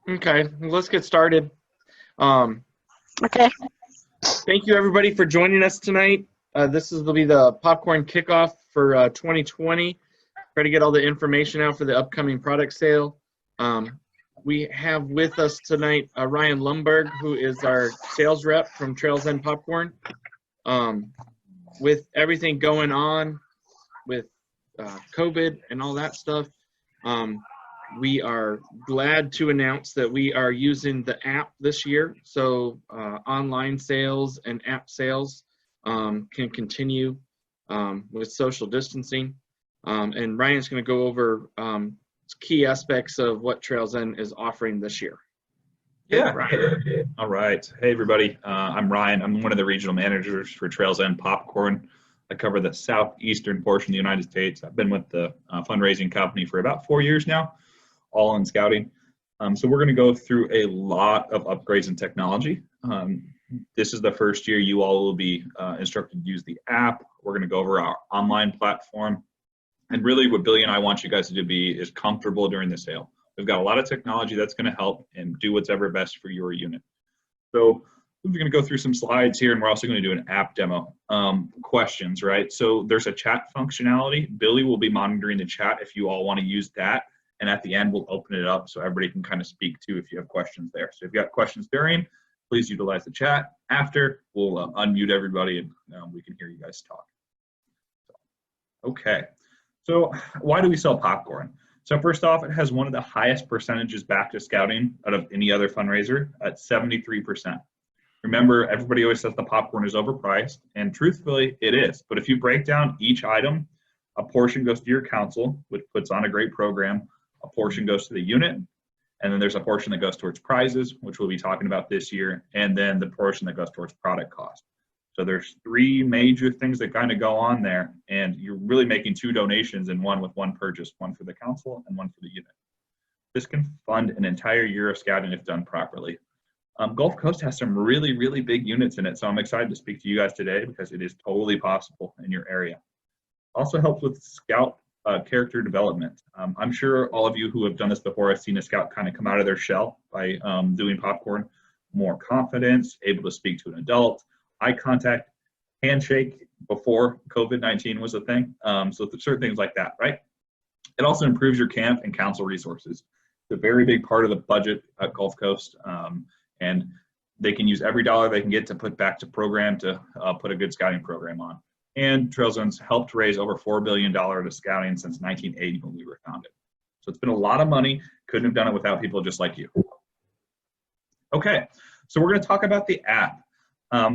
Okay, let's get started. Um, Okay. Thank you everybody for joining us tonight. Will be the popcorn kickoff for 2020. Try to get all the information out for the upcoming product sale. We have with us tonight Ryan Lumberg, who is our sales rep from Trails End Popcorn. With everything going on with COVID and all that stuff, we are glad to announce that we are using the app this year. So online sales and app sales can continue with social distancing. And Ryan's going to go over key aspects of what Trails End is offering this year. Yeah. All right. Hey, everybody. I'm Ryan. I'm one of the regional managers for Trails End Popcorn. I cover the southeastern portion of the United States. I've been with the fundraising company for about 4 years now, all in scouting. So we're going to go through a lot of upgrades in technology. This is the first year you all will be instructed to use the app. We're going to go over our online platform. And really what Billy and I want you guys to be is comfortable during the sale. We've got a lot of technology that's going to help and do what's ever best for your unit. So we're going to go through some slides here, and we're also going to do an app demo. Questions, right? So there's a chat functionality. Billy will be monitoring the chat if you all want to use that. And at the end, we'll open it up so everybody can kind of speak to if you have questions there. So if you've got questions during, please utilize the chat. After, we'll unmute everybody and we can hear you guys talk. Okay, so why do we sell popcorn? So first off, it has one of the highest percentages back to scouting out of any other fundraiser at 73%. Remember, everybody always says the popcorn is overpriced, and truthfully, it is. But if you break down each item, a portion goes to your council, which puts on a great program. A portion goes to the unit, and then there's a portion that goes towards prizes, which we'll be talking about this year, and then the portion that goes towards product cost. So there's three major things that kind of go on there, and you're really making two donations in one with one purchase, one for the council and one for the unit. This can fund an entire year of scouting if done properly. Gulf Coast has some really, really big units in it, so I'm excited to speak to you guys today because it is totally possible in your area. Also helps with scout character development. I'm sure all of you who have done this before have seen a scout kind of come out of their shell by doing popcorn. More confidence, able to speak to an adult, eye contact, handshake before COVID-19 was a thing. So certain things like that, right? It also improves your camp and council resources. It's a very big part of the budget at Gulf Coast. And they can use every dollar they can get to put back to program to put a good scouting program on. And Trails End's helped raise over $4 billion to scouting since 1980 when we were founded. So it's been a lot of money. Couldn't have done it without people just like you. Okay, so we're going to talk about the app.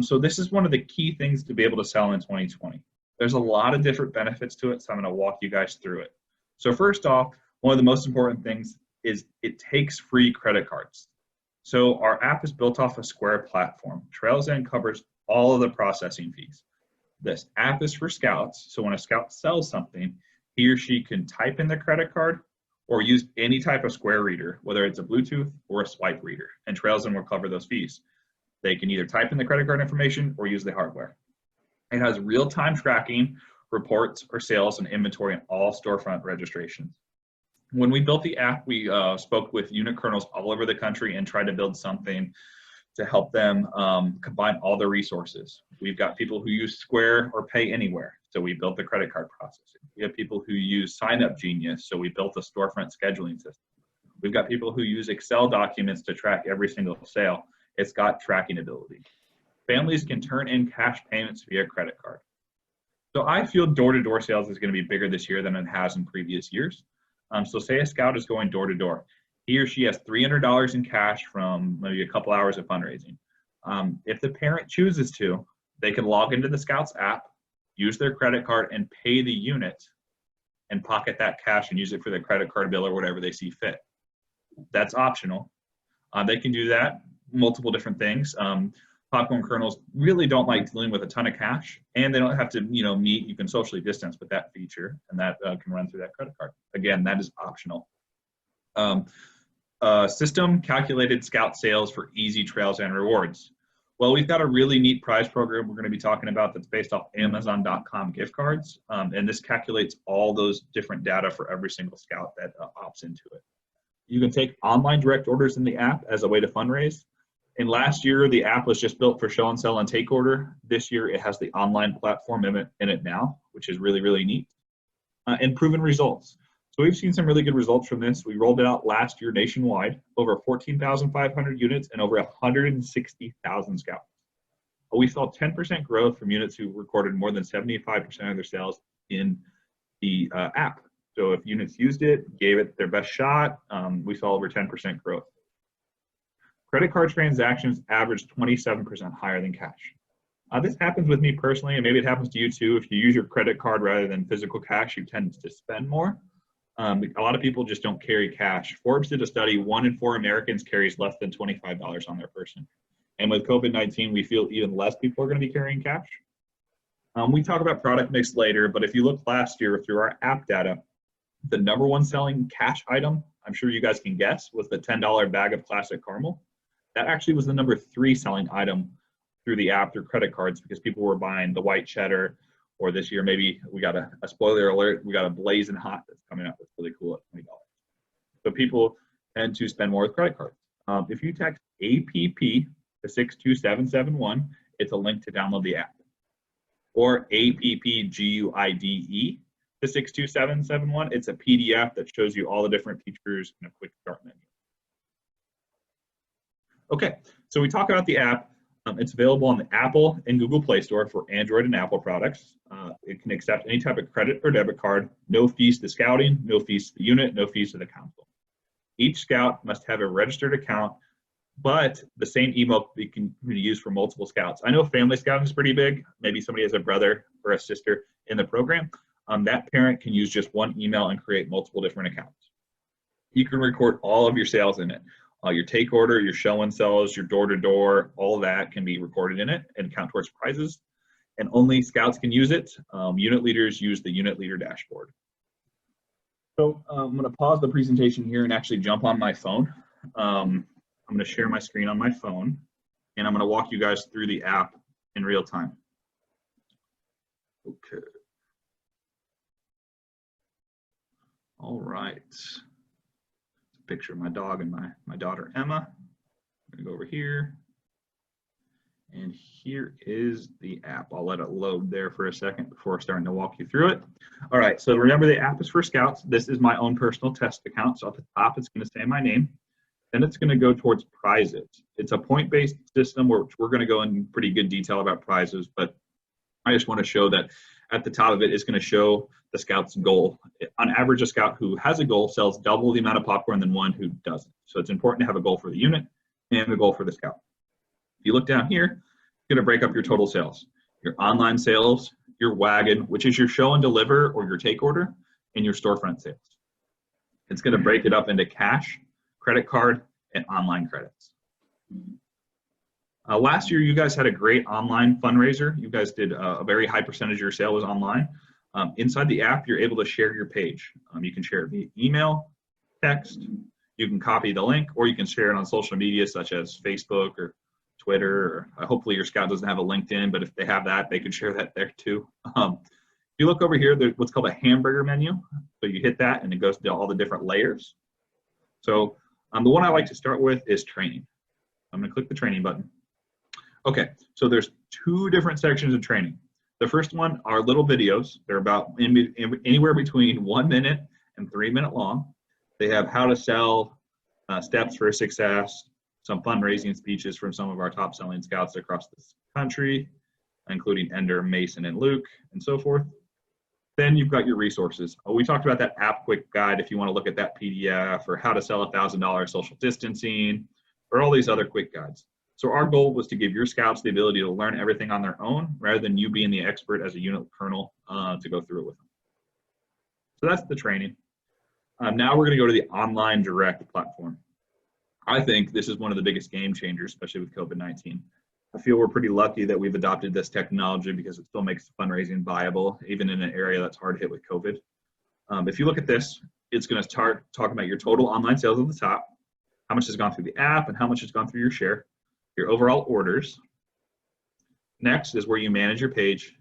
So this is one of the key things to be able to sell in 2020. There's a lot of different benefits to it, so I'm going to walk you guys through it. So first off, one of the most important things is it takes free credit cards. So our app is built off a Square platform. Trails End covers all of the processing fees. This app is for scouts, so when a scout sells something, he or she can type in the credit card or use any type of Square reader, whether it's a Bluetooth or a swipe reader, and Trails End will cover those fees. They can either type in the credit card information or use the hardware. It has real-time tracking, reports, or sales and inventory in all storefront registrations. When we built the app, we spoke with unit colonels all over the country and tried to build something to help them combine all the resources. We've got people who use Square or Pay Anywhere, so we built the credit card processing. We have people who use Sign Up Genius, so we built a storefront scheduling system. We've got people who use Excel documents to track every single sale. It's got tracking ability. Families can turn in cash payments via credit card. So I feel door-to-door sales is going to be bigger this year than it has in previous years. So say a scout is going door-to-door. He or she has $300 in cash from maybe a couple hours of fundraising. If the parent chooses to, they can log into the Scouts app, use their credit card, and pay the unit and pocket that cash and use it for their credit card bill or whatever they see fit. That's optional. They can do that, multiple different things. Popcorn kernels really don't like dealing with a ton of cash, and they don't have to, meet. You can socially distance with that feature, and that can run through that credit card. Again, that is optional. System calculated scout sales for easy Trails and rewards. Well, we've got a really neat prize program we're going to be talking about that's based off Amazon.com gift cards, and this calculates all those different data for every single scout that opts into it. You can take online direct orders in the app as a way to fundraise. And last year, the app was just built for show and sell and take order. This year, it has the online platform in it now, which is really, really neat. And proven results. So we've seen some really good results from this. We rolled it out last year nationwide, over 14,500 units and over 160,000 scouts. We saw 10% growth from units who recorded more than 75% of their sales in the app. So if units used it, gave it their best shot, we saw over 10% growth. Credit card transactions averaged 27% higher than cash. This happens with me personally, and maybe it happens to you too. If you use your credit card rather than physical cash, you tend to spend more. A lot of people just don't carry cash. Forbes did a study, 1 in 4 Americans carries less than $25 on their person. And with COVID-19, we feel even less people are going to be carrying cash. We talk about product mix later, but if you look last year through our app data, the #1 selling cash item, I'm sure you guys can guess, was the $10 bag of classic caramel. That actually was the #3 selling item through the app through credit cards because people were buying the white cheddar, or this year maybe we got a spoiler alert, we got a blazing hot that's coming up that's really cool at $20. So people tend to spend more with credit cards. If you text APP to 62771, it's a link to download the app. Or APPGUIDE to 62771, it's a PDF that shows you all the different features in a quick start menu. Okay, so we talk about the app. It's available on the Apple and Google Play Store for Android and Apple products. It can accept any type of credit or debit card, no fees to scouting, no fees to the unit, no fees to the council. Each scout must have a registered account, but the same email can be used for multiple scouts. I know family scouting is pretty big. Maybe somebody has a brother or a sister in the program. That parent can use just one email and create multiple different accounts. You can record all of your sales in it. Your take order, your show and sells, your door-to-door, all that can be recorded in it and count towards prizes. And only scouts can use it. Unit leaders use the unit leader dashboard. So I'm going to pause the presentation here and actually jump on my phone. I'm going to share my screen on my phone, and I'm going to walk you guys through the app in real time. Okay. All right. Picture of my dog and my daughter Emma. I'm gonna go over here, and here is the app. I'll let it load there for a second before starting to walk you through it. All right, so remember the app is for scouts. This is my own personal test account, so at the top it's gonna say my name. Then it's gonna go towards prizes. It's a point-based system where we're gonna go in pretty good detail about prizes, but I just wanna show that at the top of it is going to show the scout's goal. On average, a scout who has a goal sells double the amount of popcorn than one who doesn't. So it's important to have a goal for the unit and a goal for the scout. If you look down here, it's going to break up your total sales. Your online sales, your wagon, which is your show and deliver or your take order, and your storefront sales. It's going to break it up into cash, credit card, and online credits. Last year, you guys had a great online fundraiser. You guys did a very high percentage of your sale was online. Inside the app, you're able to share your page. You can share it via email, text, you can copy the link, or you can share it on social media such as Facebook or Twitter. Or, hopefully your scout doesn't have a LinkedIn, but if they have that, they can share that there too. If you look over here, there's what's called a hamburger menu. So you hit that and it goes to all the different layers. So the one I like to start with is training. I'm gonna click the training button. Okay, so there's 2 different sections of training. The first one are little videos. They're about anywhere between 1 minute and 3 minute long. They have how to sell, steps for success, some fundraising speeches from some of our top selling scouts across this country, including Ender, Mason, and Luke, and so forth. Then you've got your resources. We talked about that app quick guide if you want to look at that PDF, or how to sell $1,000 social distancing, or all these other quick guides. So our goal was to give your scouts the ability to learn everything on their own rather than you being the expert as a unit colonel to go through it with them. So that's the training. Now we're going to go to the online direct platform. I think this is one of the biggest game changers, especially with COVID-19. I feel we're pretty lucky that we've adopted this technology because it still makes fundraising viable, even in an area that's hard hit with COVID. If you look at this, it's going to start talking about your total online sales at the top, how much has gone through the app, and how much has gone through your share. Your overall orders. Next is where you manage your page.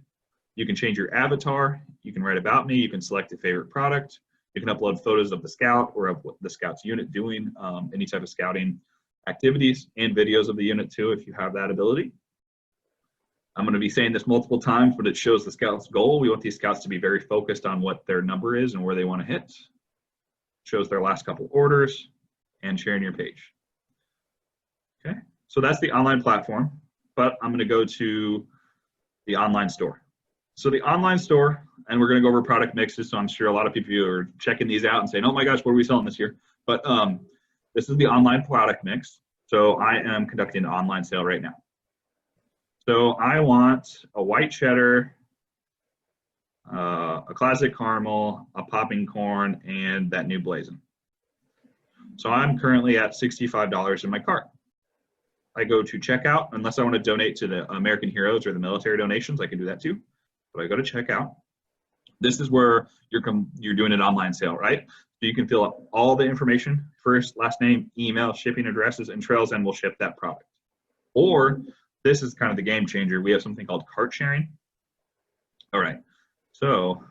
You can change your avatar. You can write about me. You can select a favorite product. You can upload photos of the scout or of what the scout's unit doing, any type of scouting activities, and videos of the unit too, if you have that ability. I'm going to be saying this multiple times, but it shows the scout's goal. We want these scouts to be very focused on what their number is and where they want to hit. Shows their last couple orders and sharing your page. Okay, so that's the online platform, but I'm going to go to the online store. So the online store, and we're going to go over product mixes, so I'm sure a lot of people are checking these out and saying, oh my gosh, what are we selling this year? But this is the online product mix. So I am conducting an online sale right now. So I want a white cheddar, a classic caramel, a popping corn, and that new blazing. So I'm currently at $65 in my cart. I go to checkout, unless I want to donate to the American Heroes or the military donations, I can do that too. But I go to checkout. This is where you're doing an online sale, right? So you can fill up all the information, first, last name, email, shipping addresses, and Tral's End will ship that product. Or this is kind of the game changer. We have something called cart sharing. All right, so,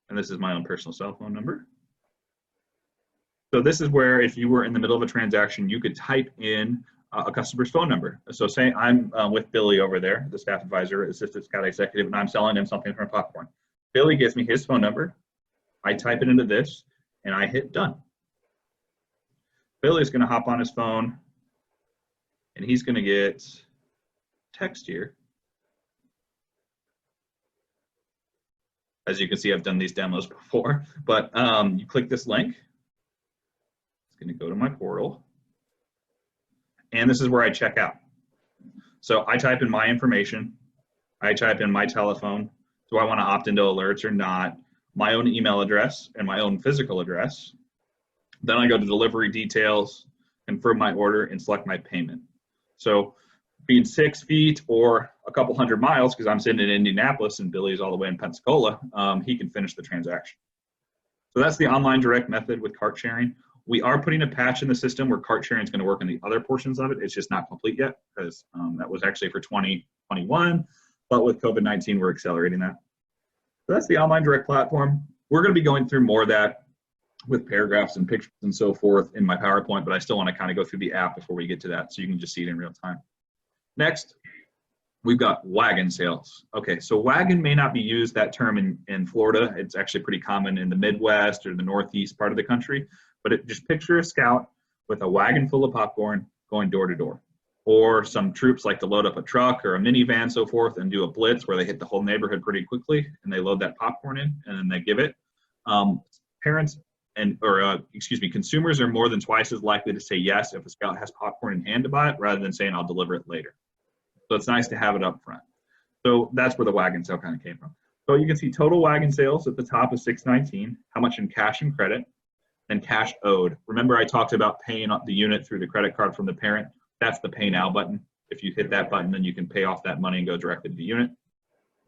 and this is my own personal cell phone number. So this is where if you were in the middle of a transaction, you could type in a customer's phone number. So say I'm with Billy over there, the staff advisor, assistant scout executive, and I'm selling him something from popcorn. Billy gives me his phone number. I type it into this, and I hit done. Billy's going to hop on his phone, and he's going to get text here. As you can see, I've done these demos before, but you click this link. It's going to go to my portal, and this is where I check out. So I type in my information. I type in my telephone. Do I want to opt into alerts or not? My own email address and my own physical address. Then I go to delivery details, confirm my order, and select my payment. So being 6 feet or a couple hundred miles, because I'm sitting in Indianapolis and Billy's all the way in Pensacola, he can finish the transaction. So that's the online direct method with cart sharing. We are putting a patch in the system where cart sharing is going to work in the other portions of it. It's just not complete yet, because that was actually for 2021, but with COVID-19, we're accelerating that. So that's the online direct platform. We're going to be going through more of that with paragraphs and pictures and so forth in my PowerPoint, but I still want to kind of go through the app before we get to that so you can just see it in real time. Next, we've got wagon sales. Okay, so wagon may not be used, that term in Florida. It's actually pretty common in the Midwest or the Northeast part of the country, but just picture a scout with a wagon full of popcorn going door to door. Or some troops like to load up a truck or a minivan, so forth, and do a blitz where they hit the whole neighborhood pretty quickly and they load that popcorn in and then they give it. Parents consumers are more than twice as likely to say yes if a scout has popcorn in hand to buy it rather than saying I'll deliver it later. So it's nice to have it up front. So that's where the wagon sale kind of came from. So you can see total wagon sales at the top is $619, how much in cash and credit, and cash owed. Remember I talked about paying the unit through the credit card from the parent? That's the pay now button. If you hit that button, then you can pay off that money and go directly to the unit.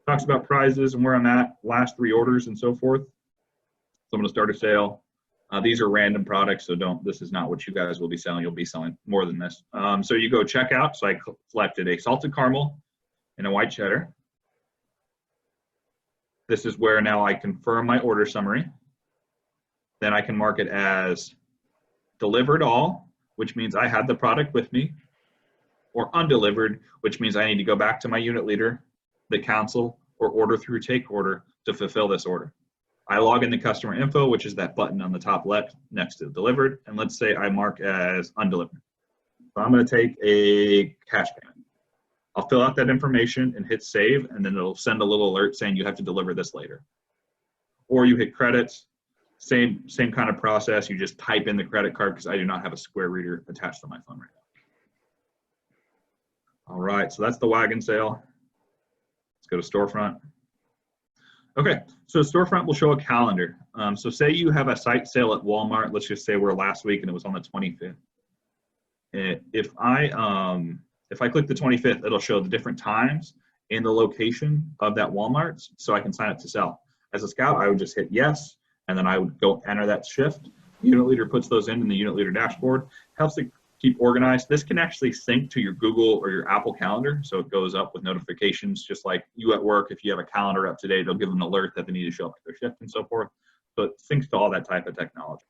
Talks about prizes and where I'm at, last 3 orders and so forth. So I'm gonna start a sale. These are random products, so this is not what you guys will be selling. You'll be selling more than this. So you go checkout. So I selected a salted caramel and a white cheddar. This is where now I confirm my order summary. Then I can mark it as delivered all, which means I had the product with me, or undelivered, which means I need to go back to my unit leader, the council, or order through take order to fulfill this order. I log in the customer info, which is that button on the top left next to delivered, and let's say I mark as undelivered. So I'm going to take a cash payment. I'll fill out that information and hit save, and then it'll send a little alert saying you have to deliver this later. Or you hit credits, same kind of process. You just type in the credit card because I do not have a Square reader attached to my phone right now. All right, so that's the wagon sale. Let's go to storefront. Okay, so storefront will show a calendar. So say you have a site sale at Walmart. Let's just say we're last week and it was on the 25th. If I click the 25th, it'll show the different times and the location of that Walmart, so I can sign up to sell. As a scout, I would just hit yes, and then I would go enter that shift. Unit leader puts those in the unit leader dashboard. Helps it keep organized. This can actually sync to your Google or your Apple Calendar, so it goes up with notifications, just like you at work. If you have a calendar up to date, it'll give them an alert that they need to show up to their shift and so forth. So it syncs to all that type of technology.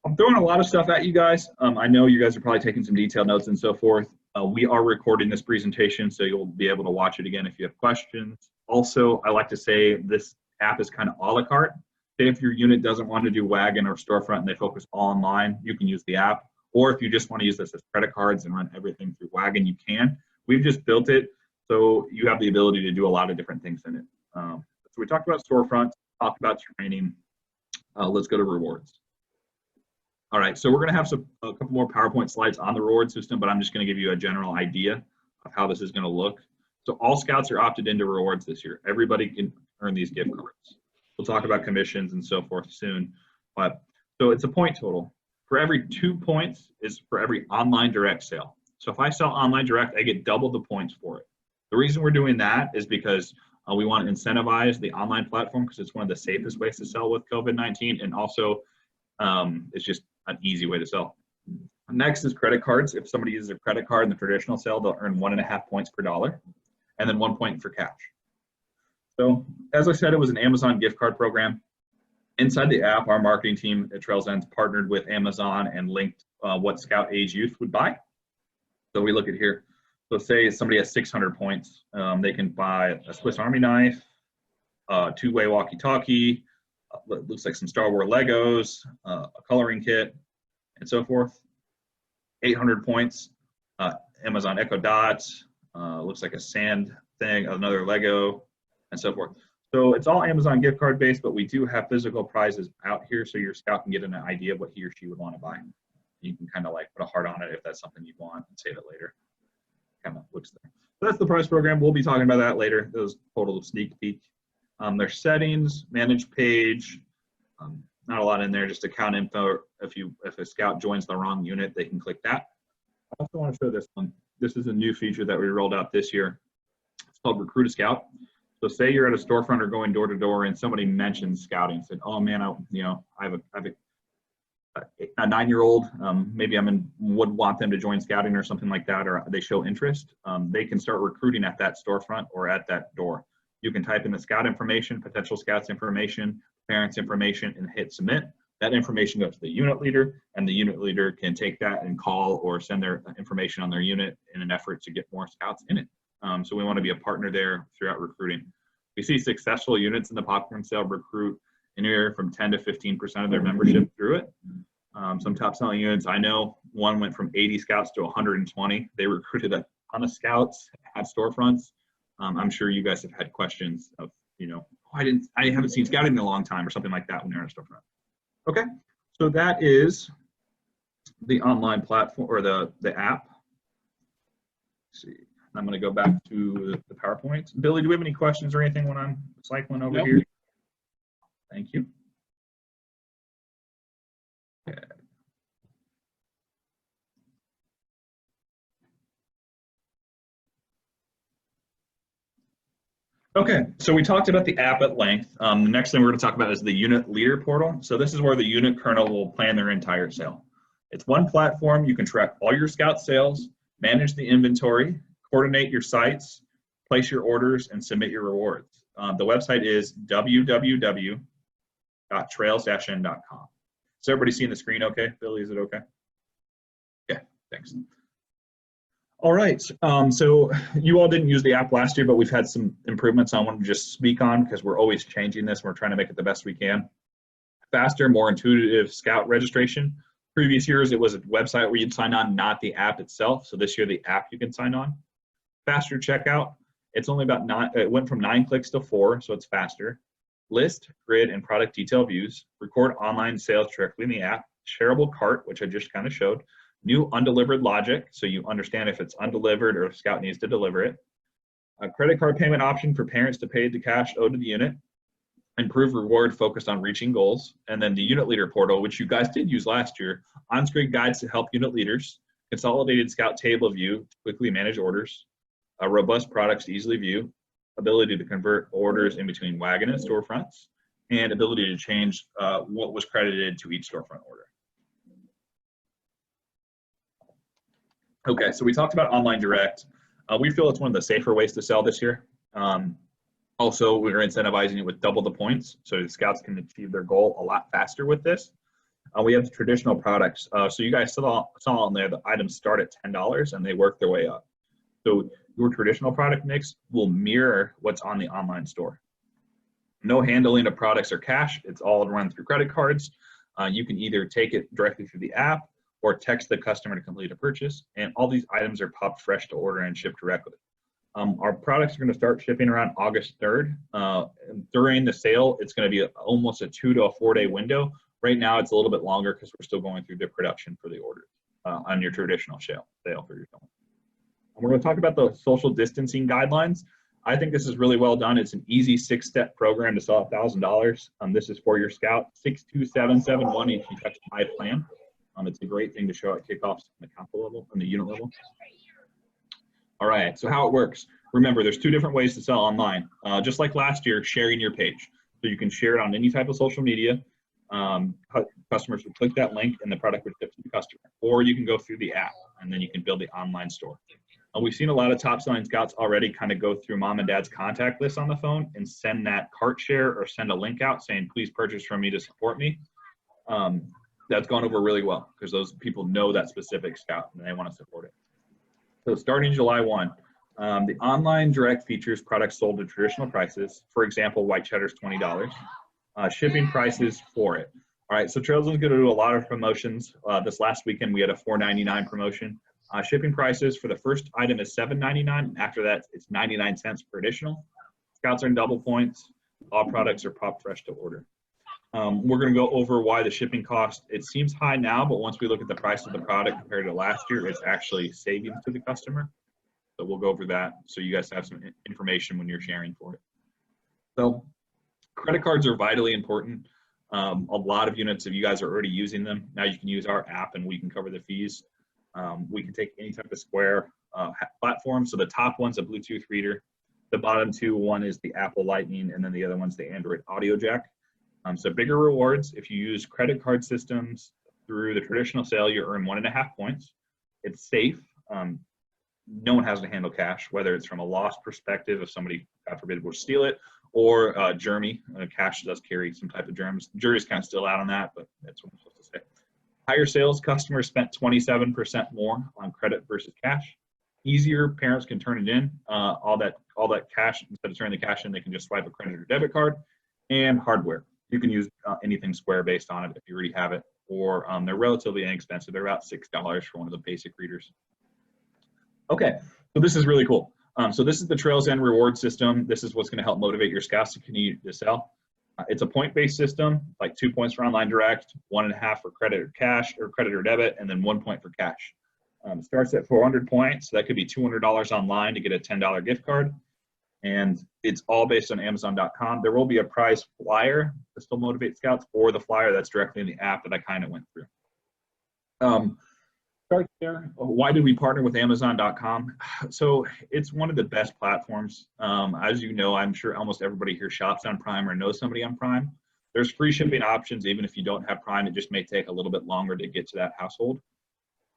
I'm throwing a lot of stuff at you guys. I know you guys are probably taking some detailed notes and so forth. We are recording this presentation, so you'll be able to watch it again if you have questions. Also, I like to say this app is kind of a la carte. Say if your unit doesn't want to do wagon or storefront and they focus all online, you can use the app. Or if you just want to use this as credit cards and run everything through wagon, you can. We've just built it so you have the ability to do a lot of different things in it. So we talked about storefront, talked about training. Let's go to rewards. All right, so we're going to have a couple more PowerPoint slides on the reward system, but I'm just going to give you a general idea of how this is going to look. So all scouts are opted into rewards this year. Everybody can earn these gift cards. We'll talk about commissions and so forth soon. But so it's a point total. For every 2 points is for every online direct sale. So if I sell online direct, I get double the points for it. The reason we're doing that is because we want to incentivize the online platform because it's one of the safest ways to sell with COVID-19, and also it's just an easy way to sell. Next is credit cards. If somebody uses a credit card in the traditional sale, they'll earn 1.5 points per dollar, and then 1 point for cash. So as I said, it was an Amazon gift card program. Inside the app, our marketing team at Tral's Ends partnered with Amazon and linked what Scout age youth would buy. So we look at here. So say somebody has 600 points, they can buy a Swiss Army knife, a two-way walkie-talkie, looks like some Star Wars Legos, a coloring kit, and so forth. 800 points, Amazon Echo Dots, looks like a sand thing, another Lego, and so forth. So it's all Amazon gift card based, but we do have physical prizes out here so your scout can get an idea of what he or she would want to buy. You can kind of like put a heart on it if that's something you want and save it later. Kind of looks there. So that's the prize program. We'll be talking about that later. Those total sneak peek. There's settings, manage page. Not a lot in there, just account info. If a scout joins the wrong unit, they can click that. I also want to show this one. This is a new feature that we rolled out this year. It's called Recruit a Scout. So say you're at a storefront or going door to door, and somebody mentions scouting. Said, "Oh man, I have a 9-year-old. Maybe would want them to join scouting or something like that, or they show interest." They can start recruiting at that storefront or at that door. You can type in the scout information, potential scouts information, parents information, and hit submit. That information goes to the unit leader, and the unit leader can take that and call or send their information on their unit in an effort to get more scouts in it. So we want to be a partner there throughout recruiting. We see successful units in the popcorn sale recruit anywhere from 10 to 15% of their membership through it. Some top selling units, I know one went from 80 scouts to 120. They recruited a ton of scouts at storefronts. I'm sure you guys have had questions of, I haven't seen scouting in a long time or something like that when you're in a storefront. Okay, so that is the online platform or the app. Let's see, I'm going to go back to the PowerPoint. Billy, do we have any questions or anything when I'm cycling over here? Thank you. Okay. Okay, so we talked about the app at length. The next thing we're going to talk about is the unit leader portal. So this is where the unit colonel will plan their entire sale. It's one platform. You can track all your scout sales, manage the inventory, coordinate your sites, place your orders, and submit your rewards. The website is www.trals-n.com. So everybody seeing the screen okay? Billy, is it okay? Okay, thanks. All right, so you all didn't use the app last year, but we've had some improvements I want to just speak on because we're always changing this. We're trying to make it the best we can. Faster, more intuitive scout registration. Previous years, it was a website where you'd sign on, not the app itself. So this year, the app you can sign on. Faster checkout. It's only about it went from 9 clicks to 4, so it's faster. List, grid, and product detail views. Record online sales directly in the app. Shareable cart, which I just kind of showed. New undelivered logic, so you understand if it's undelivered or if Scout needs to deliver it. A credit card payment option for parents to pay the cash owed to the unit. Improved reward focused on reaching goals. And then the unit leader portal, which you guys did use last year. On-screen guides to help unit leaders. Consolidated Scout table view to quickly manage orders. A robust products to easily view. Ability to convert orders in between wagon and storefronts. And ability to change what was credited to each storefront order. Okay, so we talked about online direct. We feel it's one of the safer ways to sell this year. Also, we're incentivizing it with double the points, so the scouts can achieve their goal a lot faster with this. We have the traditional products. So you guys saw on there, the items start at $10 and they work their way up. So your traditional product mix will mirror what's on the online store. No handling of products or cash. It's all run through credit cards. You can either take it directly through the app or text the customer to complete a purchase. And all these items are popped fresh to order and shipped directly. Our products are going to start shipping around August 3rd. During the sale, it's going to be almost a 2 to 4 day window. Right now, it's a little bit longer because we're still going through the production for the orders on your traditional sale for your phone. And we're going to talk about the social distancing guidelines. I think this is really well done. It's an easy 6-step program to sell $1,000. This is for your scout, 62771 if you touch my plan. It's a great thing to show at kickoffs on the council level and the unit level. All right, so how it works. Remember, there's 2 different ways to sell online. Just like last year, sharing your page. So you can share it on any type of social media. Customers would click that link and the product would ship to the customer. Or you can go through the app and then you can build the online store. We've seen a lot of top selling scouts already kind of go through mom and dad's contact list on the phone and send that cart share or send a link out saying, please purchase from me to support me. That's gone over really well because those people know that specific scout and they want to support it. So starting July 1, the online direct features products sold at traditional prices. For example, white cheddar is $20. Shipping prices for it. All right, so Tral's going to do a lot of promotions. This last weekend, we had a $4.99 promotion. Shipping prices for the first item is $7.99. After that, it's 99 cents per additional. Scouts are in double points. All products are popped fresh to order. We're going to go over why the shipping cost, it seems high now, but once we look at the price of the product compared to last year, it's actually savings to the customer. So we'll go over that so you guys have some information when you're sharing for it. So credit cards are vitally important. A lot of units, if you guys are already using them, now you can use our app and we can cover the fees. We can take any type of Square platform. So the top one's a Bluetooth reader. The bottom 2, one is the Apple Lightning, and then the other one's the Android audio jack. So bigger rewards. If you use credit card systems through the traditional sale, you earn 1.5 points. It's safe. No one has to handle cash, whether it's from a loss perspective, if somebody, God forbid, will steal it, or germy. Cash does carry some type of germs. Jury's kind of still out on that, but that's what I'm supposed to say. Higher sales, customers spent 27% more on credit versus cash. Easier, parents can turn it in. All that cash, instead of turning the cash in, they can just swipe a credit or debit card. And hardware. You can use anything Square based on it if you already have it, or they're relatively inexpensive. They're about $6 for one of the basic readers. Okay, so this is really cool. So this is the Trails End reward system. This is what's going to help motivate your scouts to continue to sell. It's a point-based system, like 2 points for online direct, 1.5 for credit or cash or credit or debit, and then 1 point for cash. It starts at 400 points. So that could be $200 online to get a $10 gift card. And it's all based on Amazon.com. There will be a prize flyer to still motivate scouts, or the flyer that's directly in the app that I kind of went through. Start there. Why did we partner with Amazon.com? So it's one of the best platforms. As you know, I'm sure almost everybody here shops on Prime or knows somebody on Prime. There's free shipping options. Even if you don't have Prime, it just may take a little bit longer to get to that household.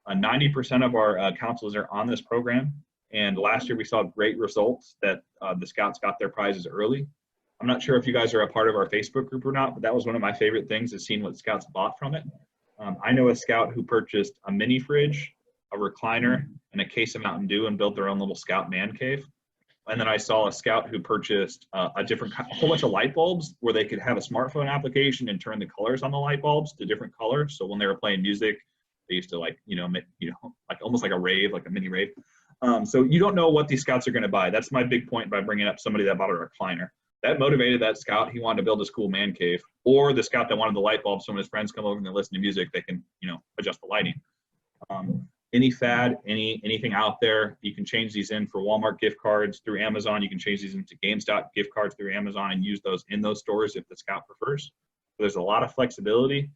90% of our counselors are on this program. And last year we saw great results that the scouts got their prizes early. I'm not sure if you guys are a part of our Facebook group or not, but that was one of my favorite things, is seeing what scouts bought from it. I know a scout who purchased a mini fridge, a recliner, and a case of Mountain Dew and built their own little scout man cave. And then I saw a scout who purchased a whole bunch of light bulbs where they could have a smartphone application and turn the colors on the light bulbs to different colors. So when they were playing music, they used to like almost like a rave, like a mini rave. So you don't know what these scouts are going to buy. That's my big point by bringing up somebody that bought a recliner. That motivated that scout. He wanted to build a cool man cave. Or the scout that wanted the light bulb, so when his friends come over and they listen to music, they can, adjust the lighting. Any fad, anything out there, you can change these in for Walmart gift cards through Amazon. You can change these into GameStop gift cards through Amazon and use those in those stores if the scout prefers. So there's a lot of flexibility.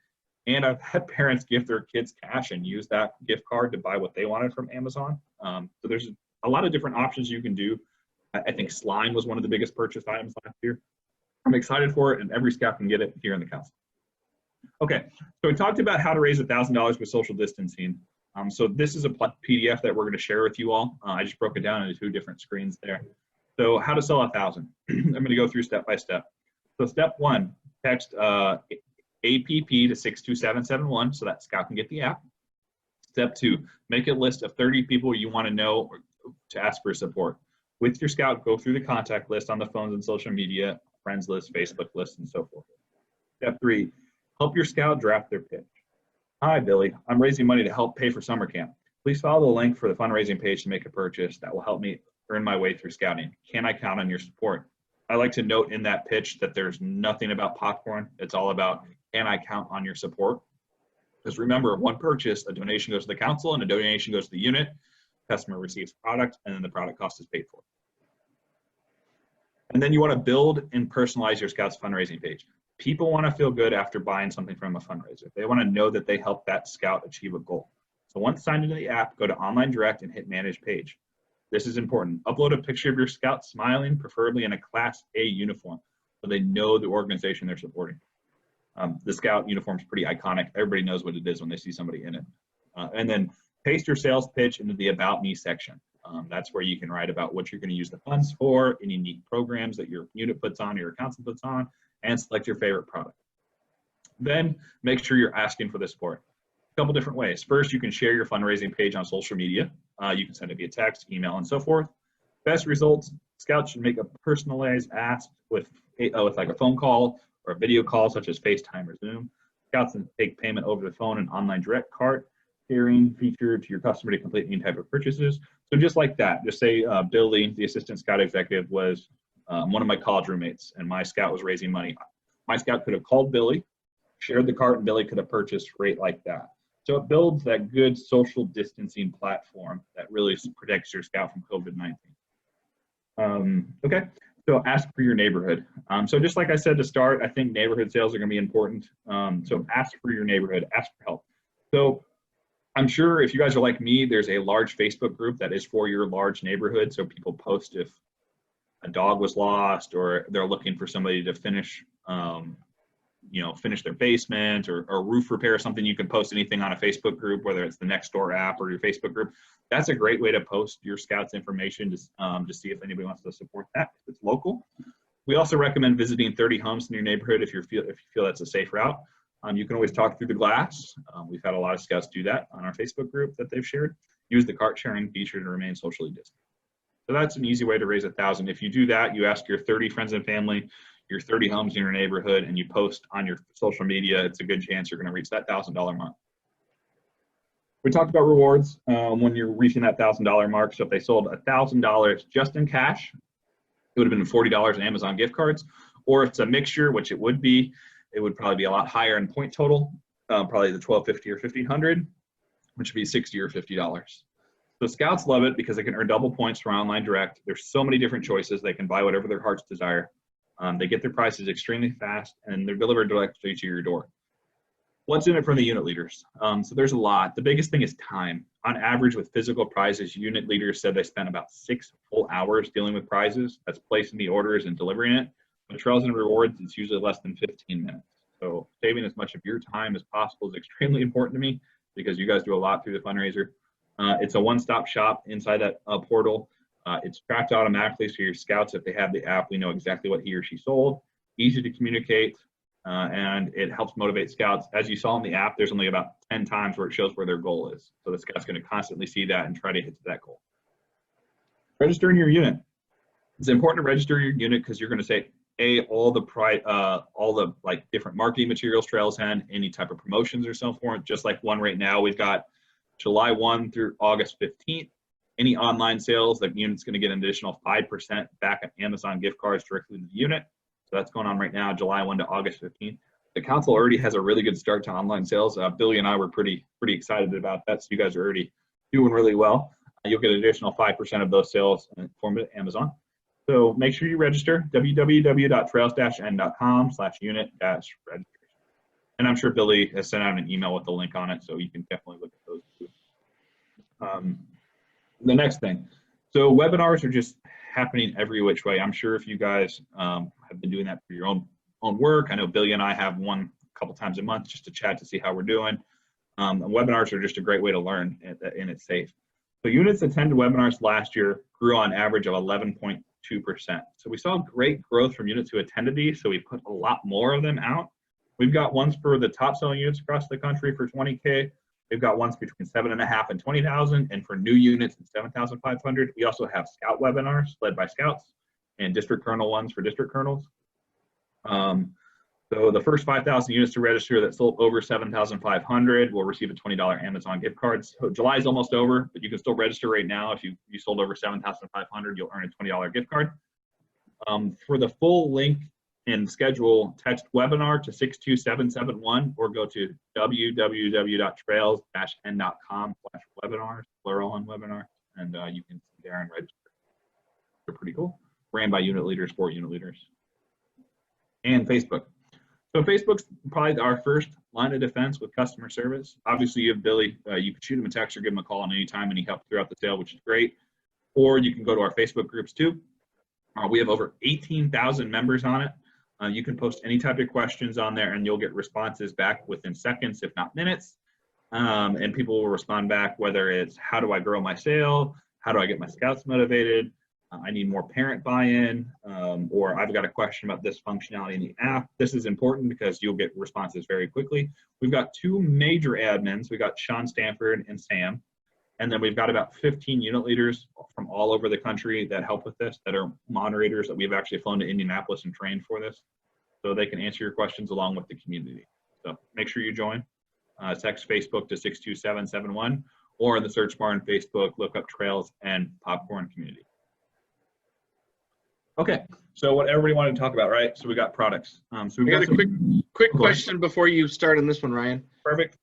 And I've had parents give their kids cash and use that gift card to buy what they wanted from Amazon. So there's a lot of different options you can do. I think slime was one of the biggest purchase items last year. I'm excited for it, and every scout can get it here in the council. Okay, so we talked about how to raise $1,000 with social distancing. So this is a PDF that we're going to share with you all. I just broke it down into 2 different screens there. So how to sell 1,000. I'm going to go through step by step. So step 1, text APP to 62771 so that Scout can get the app. Step 2, make a list of 30 people you want to know to ask for support. With your Scout, go through the contact list on the phones and social media, friends list, Facebook list, and so forth. Step 3, help your Scout draft their pitch. Hi, Billy. I'm raising money to help pay for summer camp. Please follow the link for the fundraising page to make a purchase that will help me earn my way through scouting. Can I count on your support? I like to note in that pitch that there's nothing about popcorn. It's all about, can I count on your support? Because remember, one purchase, a donation goes to the council and a donation goes to the unit. Customer receives product and then the product cost is paid for. And then you want to build and personalize your Scouts fundraising page. People want to feel good after buying something from a fundraiser. They want to know that they helped that Scout achieve a goal. So once signed into the app, go to Online Direct and hit Manage Page. This is important. Upload a picture of your Scout smiling, preferably in a Class A uniform, so they know the organization they're supporting. The Scout uniform is pretty iconic. Everybody knows what it is when they see somebody in it. And then paste your sales pitch into the About Me section. That's where you can write about what you're going to use the funds for, any neat programs that your unit puts on, your council puts on, and select your favorite product. Then make sure you're asking for the support. A couple different ways. First, you can share your fundraising page on social media. You can send it via text, email, and so forth. Best results, Scouts should make a personalized ask with like a phone call or a video call such as FaceTime or Zoom. Scouts can take payment over the phone and Online Direct cart, sharing feature to your customer to complete any type of purchases. So just like that, just say Billy, the assistant Scout executive, was one of my college roommates and my Scout was raising money. My Scout could have called Billy, shared the cart, and Billy could have purchased right like that. So it builds that good social distancing platform that really protects your Scout from COVID-19. Okay, so ask for your neighborhood. So just like I said to start, I think neighborhood sales are going to be important. So ask for your neighborhood, ask for help. So I'm sure if you guys are like me, there's a large Facebook group that is for your large neighborhood. So people post if a dog was lost or they're looking for somebody to finish finish their basement or roof repair or something. You can post anything on a Facebook group, whether it's the Nextdoor app or your Facebook group. That's a great way to post your Scouts information to see if anybody wants to support that, if it's local. We also recommend visiting 30 homes in your neighborhood if you feel that's a safe route. You can always talk through the glass. We've had a lot of Scouts do that on our Facebook group that they've shared. Use the cart sharing feature to remain socially distant. So that's an easy way to raise 1,000. If you do that, you ask your 30 friends and family, your 30 homes in your neighborhood, and you post on your social media, it's a good chance you're going to reach that $1,000 mark. We talked about rewards when you're reaching that $1,000 mark. So if they sold $1,000 just in cash, it would have been $40 in Amazon gift cards. Or if it's a mixture, which it would probably be a lot higher in point total, probably the $1,250 or $1,500, which would be $60 or $50. So Scouts love it because they can earn double points from Online Direct. There's so many different choices. They can buy whatever their hearts desire. They get their prices extremely fast and they're delivered directly to your door. What's in it for the unit leaders? So there's a lot. The biggest thing is time. On average with physical prizes, unit leaders said they spent about 6 full hours dealing with prizes. That's placing the orders and delivering it. With Trals and rewards, it's usually less than 15 minutes. So saving as much of your time as possible is extremely important to me because you guys do a lot through the fundraiser. It's a one-stop shop inside that portal. It's tracked automatically, so your Scouts, if they have the app, we know exactly what he or she sold. Easy to communicate, and it helps motivate Scouts. As you saw in the app, there's only about 10 times where it shows where their goal is. So the Scout's going to constantly see that and try to hit that goal. Registering your unit. It's important to register your unit because you're going to say, all the like different marketing materials Trails and any type of promotions or so forth. Just like one right now, we've got July 1 through August 15th. Any online sales, the unit's going to get an additional 5% back on Amazon gift cards directly to the unit. So that's going on right now, July 1 to August 15th. The council already has a really good start to online sales. Billy and I were pretty excited about that. So you guys are already doing really well. You'll get an additional 5% of those sales in the form of Amazon. So make sure you register, www.trails-n.com/unit-registration. And I'm sure Billy has sent out an email with the link on it, so you can definitely look at those too. The next thing, so webinars are just happening every which way. I'm sure if you guys have been doing that for your own work, I know Billy and I have one a couple times a month just to chat to see how we're doing. And webinars are just a great way to learn, and it's safe. So units attended webinars last year grew on average of 11.3% 2%. So we saw great growth from units who attended these, so we put a lot more of them out. We've got ones for the top selling units across the country for 20K. We've got ones between 7.5 and 20,000, and for new units at 7,500. We also have scout webinars led by scouts and district colonel ones for district colonels. So the first 5,000 units to register that sold over 7,500 will receive a $20 Amazon gift card. So July is almost over, but you can still register right now. If you sold over 7,500, you'll earn a $20 gift card. For the full link and schedule, text webinar to 62771 or go to www.trails-n.com/webinars, plural on webinar, and you can see there and register. They're pretty cool. Ran by unit leaders, for unit leaders. And Facebook. So Facebook's probably our first line of defense with customer service. Obviously, you have Billy. You can shoot him a text or give him a call anytime, and he helps throughout the sale, which is great. Or you can go to our Facebook groups too. We have over 18,000 members on it. You can post any type of questions on there, and you'll get responses back within seconds, if not minutes. And people will respond back, whether it's how do I grow my sale, how do I get my scouts motivated, I need more parent buy-in, or I've got a question about this functionality in the app. This is important because you'll get responses very quickly. We've got two major admins. We've got Sean Stanford and Sam. And then we've got about 15 unit leaders from all over the country that help with this, that are moderators that we've actually flown to Indianapolis and trained for this. So they can answer your questions along with the community. So make sure you join. Text Facebook to 62771, or in the search bar in Facebook, look up Trails and Popcorn Community. Okay, so what everybody wanted to talk about, right? So we got products. So we got a quick question before you start on this one, Ryan. Perfect.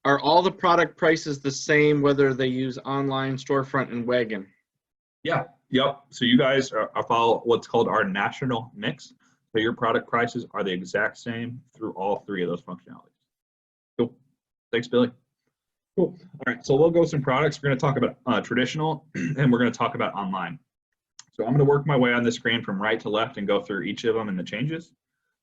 Are all the product prices the same, whether they use online, storefront, and wagon? Yeah, yep. So you guys are follow what's called our national mix. So your product prices are the exact same through all three of those functionalities. Cool. Thanks, Billy. Cool. All right, so we'll go with some products. We're going to talk about traditional, and we're going to talk about online. So I'm going to work my way on the screen from right to left and go through each of them and the changes.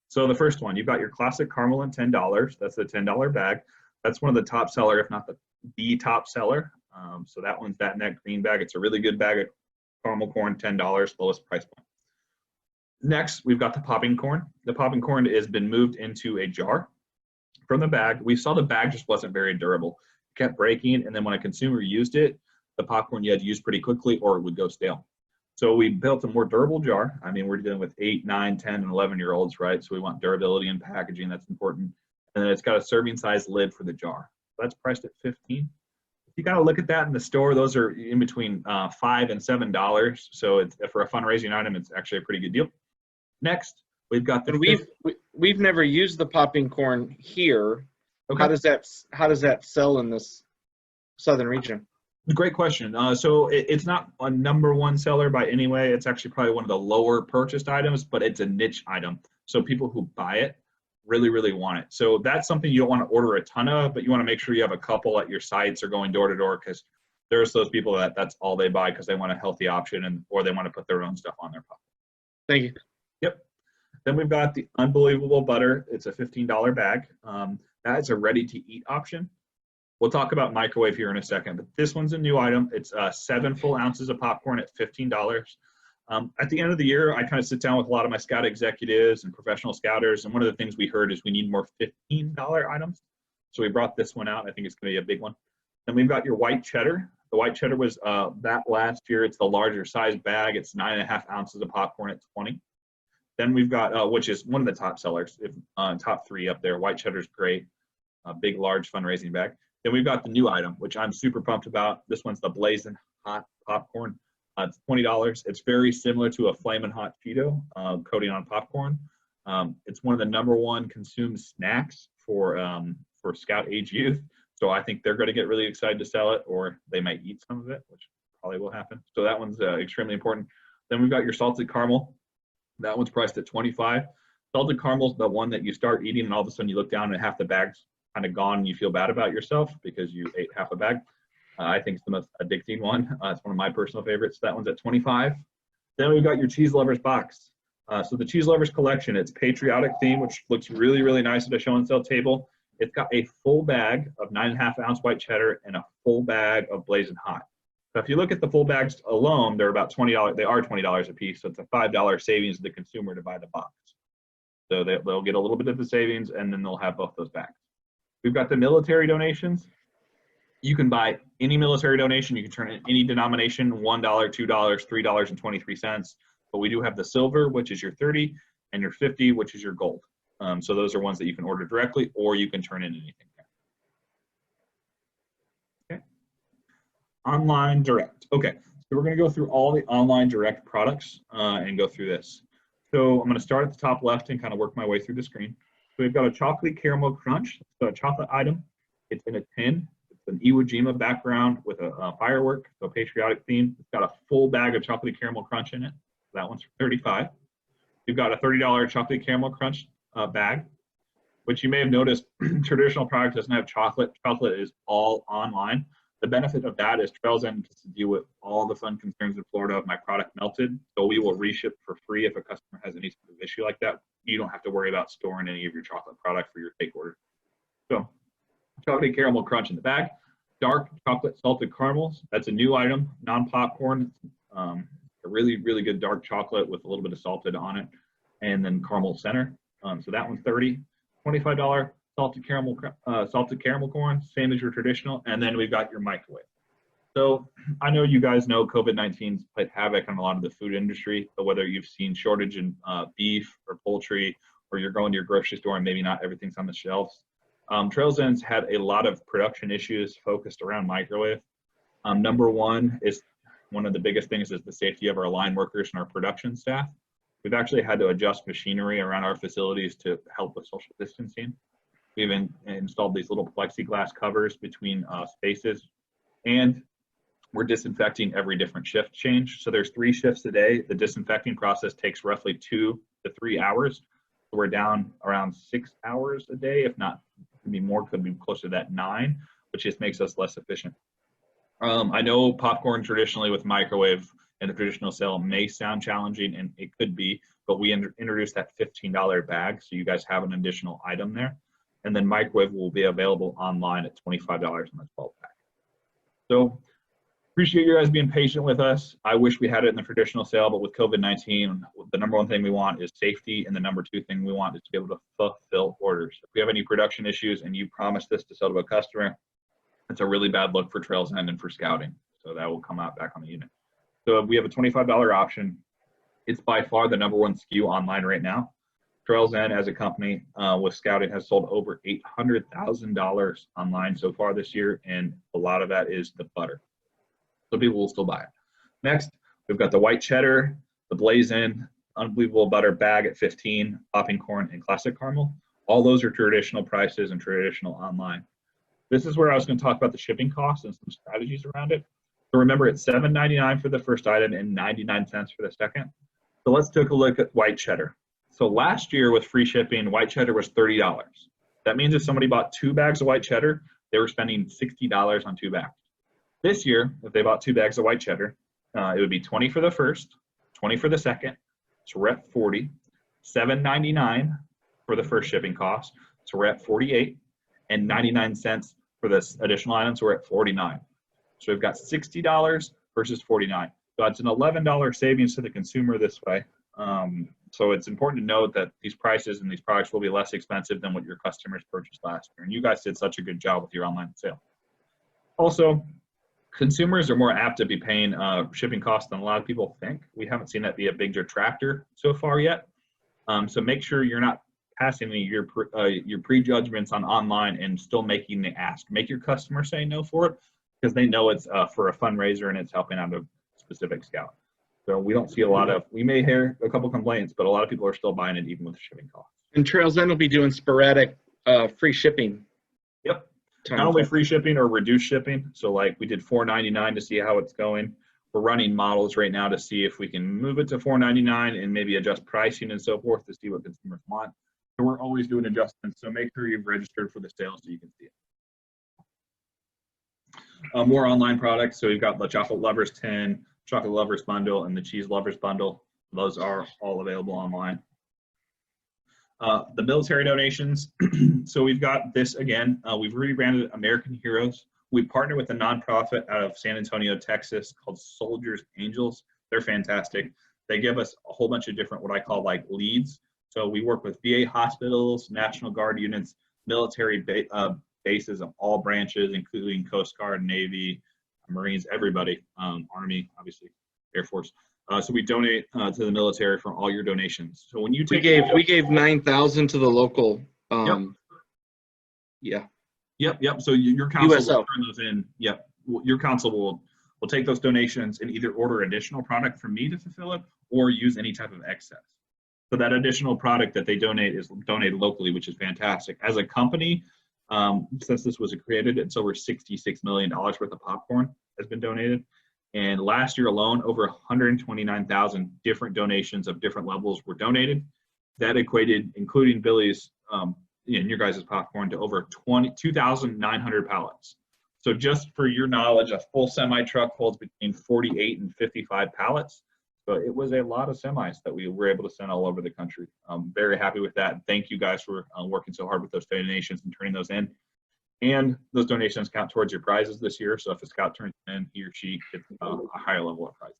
So the first one, you've got your classic caramel and $10. That's the $10 bag. That's one of the top seller, if not the top seller. So that one's that green bag. It's a really good bag of caramel corn, $10, lowest price point. Next, we've got the popping corn. The popping corn has been moved into a jar from the bag. We saw the bag just wasn't very durable. It kept breaking, and then when a consumer used it, the popcorn you had to use pretty quickly or it would go stale. So we built a more durable jar. I mean, we're dealing with 8, 9, 10, and 11-year-olds, right? So we want durability in packaging. That's important. And then it's got a serving size lid for the jar. That's priced at $15. You got to look at that in the store. Those are in between $5 and $7. So it's, for a fundraising item, it's actually a pretty good deal. Next, we've got the. We've never used the popping corn here. Okay. How does that sell in this southern region? Great question. So it's not a #1 seller by any way. It's actually probably one of the lower purchased items, but it's a niche item. So people who buy it really, really want it. So that's something you don't want to order a ton of, but you want to make sure you have a couple at your sites or going door to door, because there's those people that's all they buy because they want a healthy option or they want to put their own stuff on their pocket. Thank you. Yep. Then we've got the unbelievable butter. It's a $15 bag. That's a ready-to-eat option. We'll talk about microwave here in a second, but this one's a new item. It's 7 full ounces of popcorn at $15. At the end of the year, I kind of sit down with a lot of my scout executives and professional scouters, and one of the things we heard is we need more $15 items. So we brought this one out. I think it's going to be a big one. Then we've got your white cheddar. The white cheddar was that last year. It's the larger size bag. It's 9.5 ounces of popcorn at $20. Then we've got, which is one of the top sellers, top 3 up there. White cheddar's great, a big, large fundraising bag. Then we've got the new item, which I'm super pumped about. This one's the Blazing Hot Popcorn. It's $20. It's very similar to a Flamin' Hot Cheeto coating on popcorn. It's one of the #1 consumed snacks for Scout age youth. So I think they're going to get really excited to sell it, or they might eat some of it, which probably will happen. So that one's extremely important. Then we've got your salted caramel. That one's priced at $25. Salted caramel's the one that you start eating and all of a sudden you look down and half the bag's kind of gone and you feel bad about yourself because you ate half a bag. I think it's the most addicting one. It's one of my personal favorites. That one's at $25. Then we've got your Cheese Lovers box. So the Cheese Lovers collection, it's patriotic theme, which looks really, really nice at a show and sell table. It's got a full bag of 9.5 ounce white cheddar and a full bag of Blazing Hot. So if you look at the full bags alone, they're about $20. They are $20 a piece, so it's a $5 savings to the consumer to buy the box. So they'll get a little bit of the savings, and then they'll have both those bags. We've got the military donations. You can buy any military donation. You can turn in any denomination, $1, $2, $3.23. But we do have the silver, which is your 30, and your 50, which is your gold. So those are ones that you can order directly, or you can turn in anything. Okay. Online direct. Okay, so we're going to go through all the online direct products and go through this. So I'm going to start at the top left and kind of work my way through the screen. So we've got a chocolate caramel crunch, so a chocolate item. It's in a tin. It's an Iwo Jima background with a firework, so a patriotic theme. It's got a full bag of chocolate caramel crunch in it. That one's for $35. You've got a $30 chocolate caramel crunch bag, which you may have noticed traditional product doesn't have chocolate. Chocolate is all online. The benefit of that is Tral's End gets to deal with all the fun concerns in Florida of my product melted. So we will reship for free if a customer has any sort of issue like that. You don't have to worry about storing any of your chocolate product for your take order. So chocolate caramel crunch in the bag. Dark chocolate salted caramels. That's a new item, non-popcorn. A really, really good dark chocolate with a little bit of salted on it. And then caramel center. So that one's $30. $25 salted caramel corn, same as your traditional. And then we've got your microwave. So I know you guys know COVID-19's played havoc on a lot of the food industry, but whether you've seen shortage in beef or poultry, or you're going to your grocery store and maybe not everything's on the shelves, Tral's End's had a lot of production issues focused around microwave. Number one is one of the biggest things is the safety of our line workers and our production staff. We've actually had to adjust machinery around our facilities to help with social distancing. We've installed these little plexiglass covers between spaces, and we're disinfecting every different shift change. So there's 3 shifts a day. The disinfecting process takes roughly 2 to 3 hours. So we're down around 6 hours a day, if not, could be more, could be closer to that 9, which just makes us less efficient. I know popcorn traditionally with microwave and the traditional sale may sound challenging, and it could be, but we introduced that $15 bag, so you guys have an additional item there. And then microwave will be available online at $25 on the 12 pack. So appreciate you guys being patient with us. I wish we had it in the traditional sale, but with COVID-19, the number one thing we want is safety, and the number 2 thing we want is to be able to fulfill orders. If we have any production issues and you promise this to sell to a customer, it's a really bad look for Tral's End and for scouting. So that will come out back on the unit. So we have a $25 option. It's by far the number 1 SKU online right now. Tral's End as a company with scouting has sold over $800,000 online so far this year, and a lot of that is the butter. So people will still buy it. Next, we've got the white cheddar, the blazing, unbelievable butter bag at $15, popping corn, and classic caramel. All those are traditional prices and traditional online. This is where I was going to talk about the shipping costs and some strategies around it. So remember, it's $7.99 for the first item and 99 cents for the second. So let's take a look at white cheddar. So last year with free shipping, white cheddar was $30. That means if somebody bought 2 bags of white cheddar, they were spending $60 on 2 bags. This year, if they bought 2 bags of white cheddar, it would be $20 for the first, $20 for the second, so we're at $40, $7.99 for the first shipping cost, so we're at $48, and 99 cents for this additional item, so we're at $49. So we've got $60 versus $49. So it's an $11 savings to the consumer this way. So it's important to note that these prices and these products will be less expensive than what your customers purchased last year. And you guys did such a good job with your online sale. Also, consumers are more apt to be paying shipping costs than a lot of people think. We haven't seen that be a big detractor so far yet. So make sure you're not passing your prejudgments on online and still making the ask. Make your customer say no for it, because they know it's for a fundraiser and it's helping out a specific scout. So we don't see a lot of, we may hear a couple complaints, but a lot of people are still buying it even with the shipping costs. And Tral's End will be doing sporadic free shipping. Yep. Not only free shipping or reduced shipping. So like we did $4.99 to see how it's going. We're running models right now to see if we can move it to $4.99 and maybe adjust pricing and so forth to see what consumers want. So we're always doing adjustments. So make sure you've registered for the sale so you can see it. More online products. So we've got the Chocolate Lovers 10, Chocolate Lovers Bundle, and the Cheese Lovers Bundle. Those are all available online. The military donations. So we've got this again. We've rebranded American Heroes. We partner with a nonprofit out of San Antonio, Texas called Soldiers Angels. They're fantastic. They give us a whole bunch of different, what I call like leads. So we work with VA hospitals, National Guard units, military bases of all branches, including Coast Guard, Navy, Marines, everybody, Army, obviously, Air Force. So we donate to the military from all your donations. So when you take we gave 9,000 to the local. Yeah. Yep. So your council USO. will turn those in. Yep. Your council will take those donations and either order additional product from me to fulfill it or use any type of excess. So that additional product that they donate is donated locally, which is fantastic. As a company, since this was created, it's over $66 million worth of popcorn has been donated. And last year alone, over 129,000 different donations of different levels were donated. That equated, including Billy's and your guys' popcorn, to over 2,900 pallets. So just for your knowledge, a full semi truck holds between 48 and 55 pallets. So it was a lot of semis that we were able to send all over the country. I'm very happy with that. Thank you guys for working so hard with those donations and turning those in. And those donations count towards your prizes this year. So if a scout turns in, he or she gets a higher level of prizes.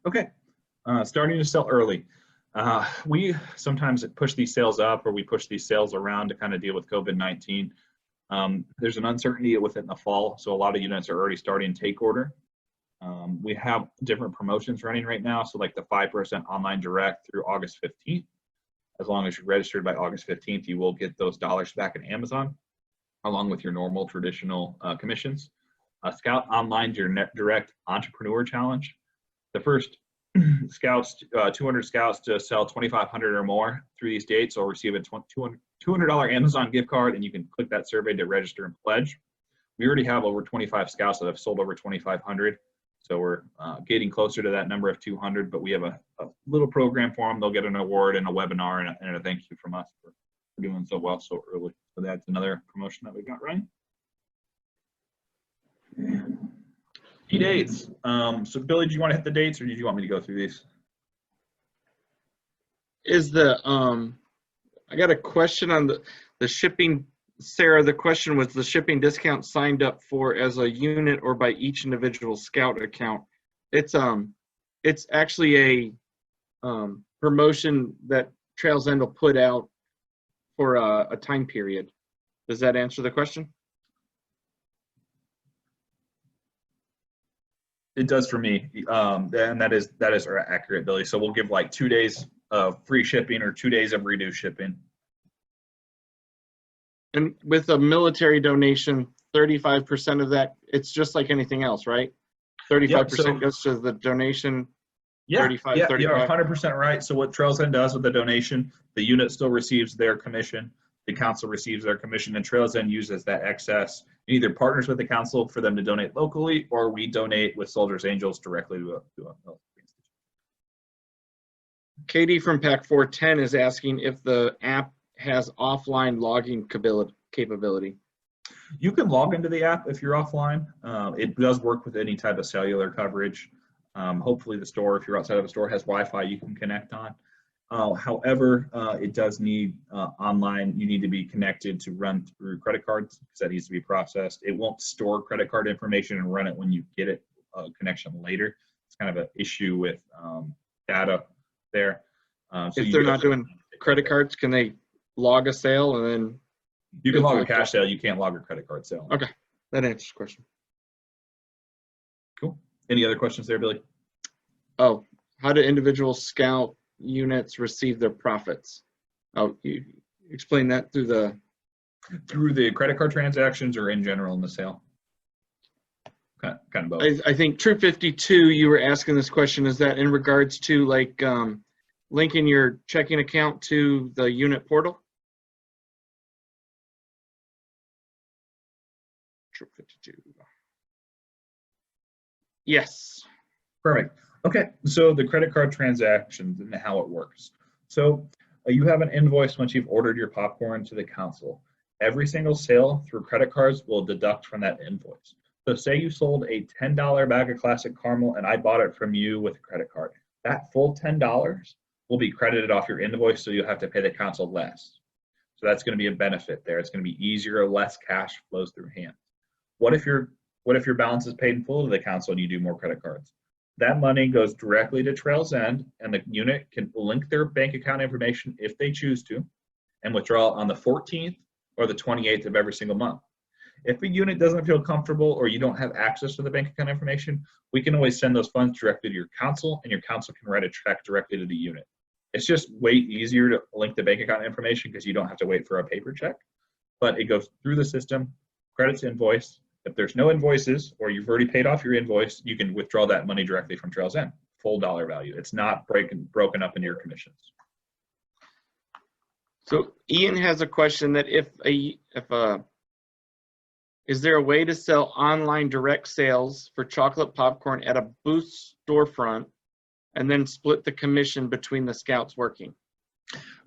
Okay, starting to sell early. We sometimes push these sales up, or we push these sales around to kind of deal with COVID-19. There's an uncertainty with it in the fall, so a lot of units are already starting take order. We have different promotions running right now, so like the 5% online direct through August 15th. As long as you're registered by August 15th, you will get those dollars back at Amazon, along with your normal traditional commissions. Scout Online Direct Entrepreneur Challenge. The first scouts, 200 scouts to sell 2,500 or more through these dates will receive a $200 Amazon gift card, and you can click that survey to register and pledge. We already have over 25 scouts that have sold over 2,500. So we're getting closer to that number of 200, but we have a little program for them. They'll get an award and a webinar and a thank you from us for doing so well so early. So that's another promotion that we got running. Key dates. So Billy, do you want to hit the dates, or did you want me to go through these? I got a question on the shipping. Sarah, the question was the shipping discount signed up for as a unit or by each individual scout account. It's actually a promotion that Trails End will put out for a time period. Does that answer the question? It does for me, and that is accurate, Billy. So we'll give like 2 days of free shipping or 2 days of reduced shipping. And with a military donation, 35% of that, it's just like anything else, right? 35% goes to the donation. Yeah, 35, yeah, 35. you're 100% right. So what Trails End does with the donation, the unit still receives their commission, the council receives their commission, and Trails End uses that excess and either partners with the council for them to donate locally, or we donate with Soldiers Angels directly to a military institution. Katie from Pack 410 is asking if the app has offline logging capability. You can log into the app if you're offline. It does work with any type of cellular coverage. Hopefully the store, if you're outside of a store, has Wi-Fi you can connect on. However, it does need online. You need to be connected to run through credit cards because that needs to be processed. It won't store credit card information and run it when you get it connection later. It's kind of an issue with data there. So if they're not doing credit cards, can they log a sale and then? You can log a cash sale. You can't log a credit card sale. Okay, that answers the question. Cool. Any other questions there, Billy? Oh, how do individual scout units receive their profits? Oh, you explain that through the credit card transactions or in general in the sale? Kind of both. I think Troop 52, you were asking this question, is that in regards to like linking your checking account to the unit portal? Troop 52. Yes. Perfect. Okay, so the credit card transactions and how it works. So you have an invoice once you've ordered your popcorn to the council. Every single sale through credit cards will deduct from that invoice. So say you sold a $10 bag of classic caramel and I bought it from you with a credit card. That full $10 will be credited off your invoice, so you'll have to pay the council less. So that's going to be a benefit there. It's going to be easier or less cash flows through hands. What if your balance is paid in full to the council and you do more credit cards? That money goes directly to Tral's End, and the unit can link their bank account information if they choose to, and withdraw on the 14th or the 28th of every single month. If a unit doesn't feel comfortable or you don't have access to the bank account information, we can always send those funds directly to your council, and your council can write a check directly to the unit. It's just way easier to link the bank account information because you don't have to wait for a paper check, but it goes through the system, credits invoice. If there's no invoices or you've already paid off your invoice, you can withdraw that money directly from Tral's End, full dollar value. It's not broken up into your commissions. So Ian has a question that is there a way to sell online direct sales for chocolate popcorn at a booth storefront and then split the commission between the scouts working?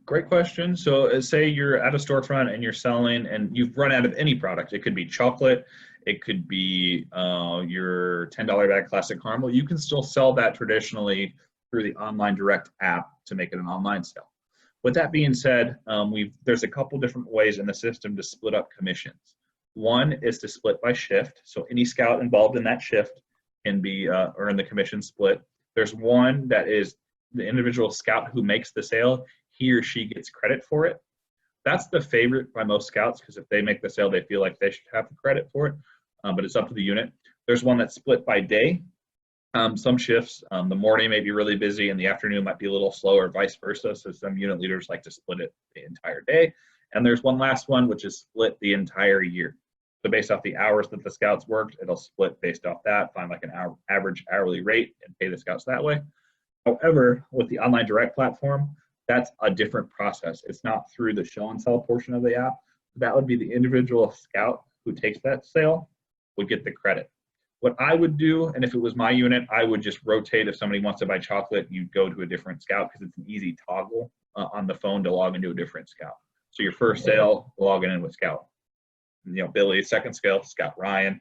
Great question. So say you're at a storefront and you're selling and you've run out of any product. It could be chocolate. It could be your $10 bag classic caramel. You can still sell that traditionally through the online direct app to make it an online sale. With that being said, there's a couple different ways in the system to split up commissions. One is to split by shift. So any scout involved in that shift can be earn the commission split. There's one that is the individual scout who makes the sale, he or she gets credit for it. That's the favorite by most scouts because if they make the sale, they feel like they should have the credit for it, but it's up to the unit. There's one that's split by day. Some shifts, the morning may be really busy and the afternoon might be a little slower, vice versa. So some unit leaders like to split it the entire day. And there's one last one, which is split the entire year. So based off the hours that the scouts worked, it'll split based off that, find like an average hourly rate and pay the scouts that way. However, with the online direct platform, that's a different process. It's not through the show and sell portion of the app. That would be the individual scout who takes that sale would get the credit. What I would do, and if it was my unit, I would just rotate. If somebody wants to buy chocolate, you'd go to a different scout because it's an easy toggle on the phone to log into a different scout. So your first sale, logging in with scout. You know, Billy, second sale, Scout Ryan,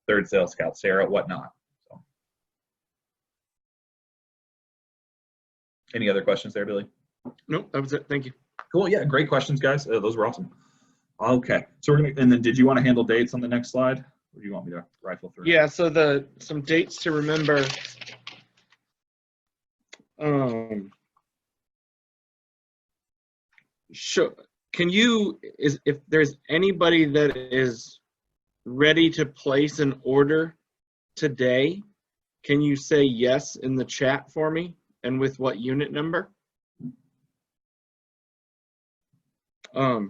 third sale, Scout Sarah, whatnot. So. Any other questions there, Billy? Nope, that was it. Thank you. Cool. Yeah, great questions, guys. Those were awesome. Okay, so we're gonna, and then did you want to handle dates on the next slide, or do you want me to rifle through? Yeah. So some dates to remember. Sure. If there's anybody that is ready to place an order today, can you say yes in the chat for me and with what unit number? Our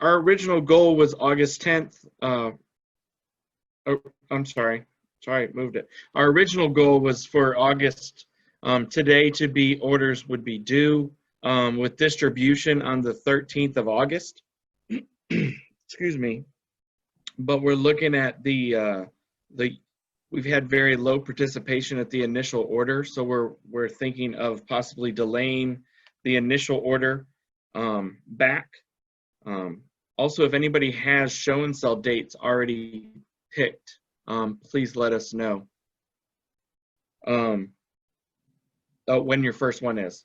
original goal was August 10th. Oh, I'm sorry, moved it. Our original goal was for August today to be orders would be due. With distribution on the 13th of August, excuse me, but we're looking at we've had very low participation at the initial order, so we're thinking of possibly delaying the initial order back. Also, if anybody has show and sell dates already picked, please let us know when your first one is.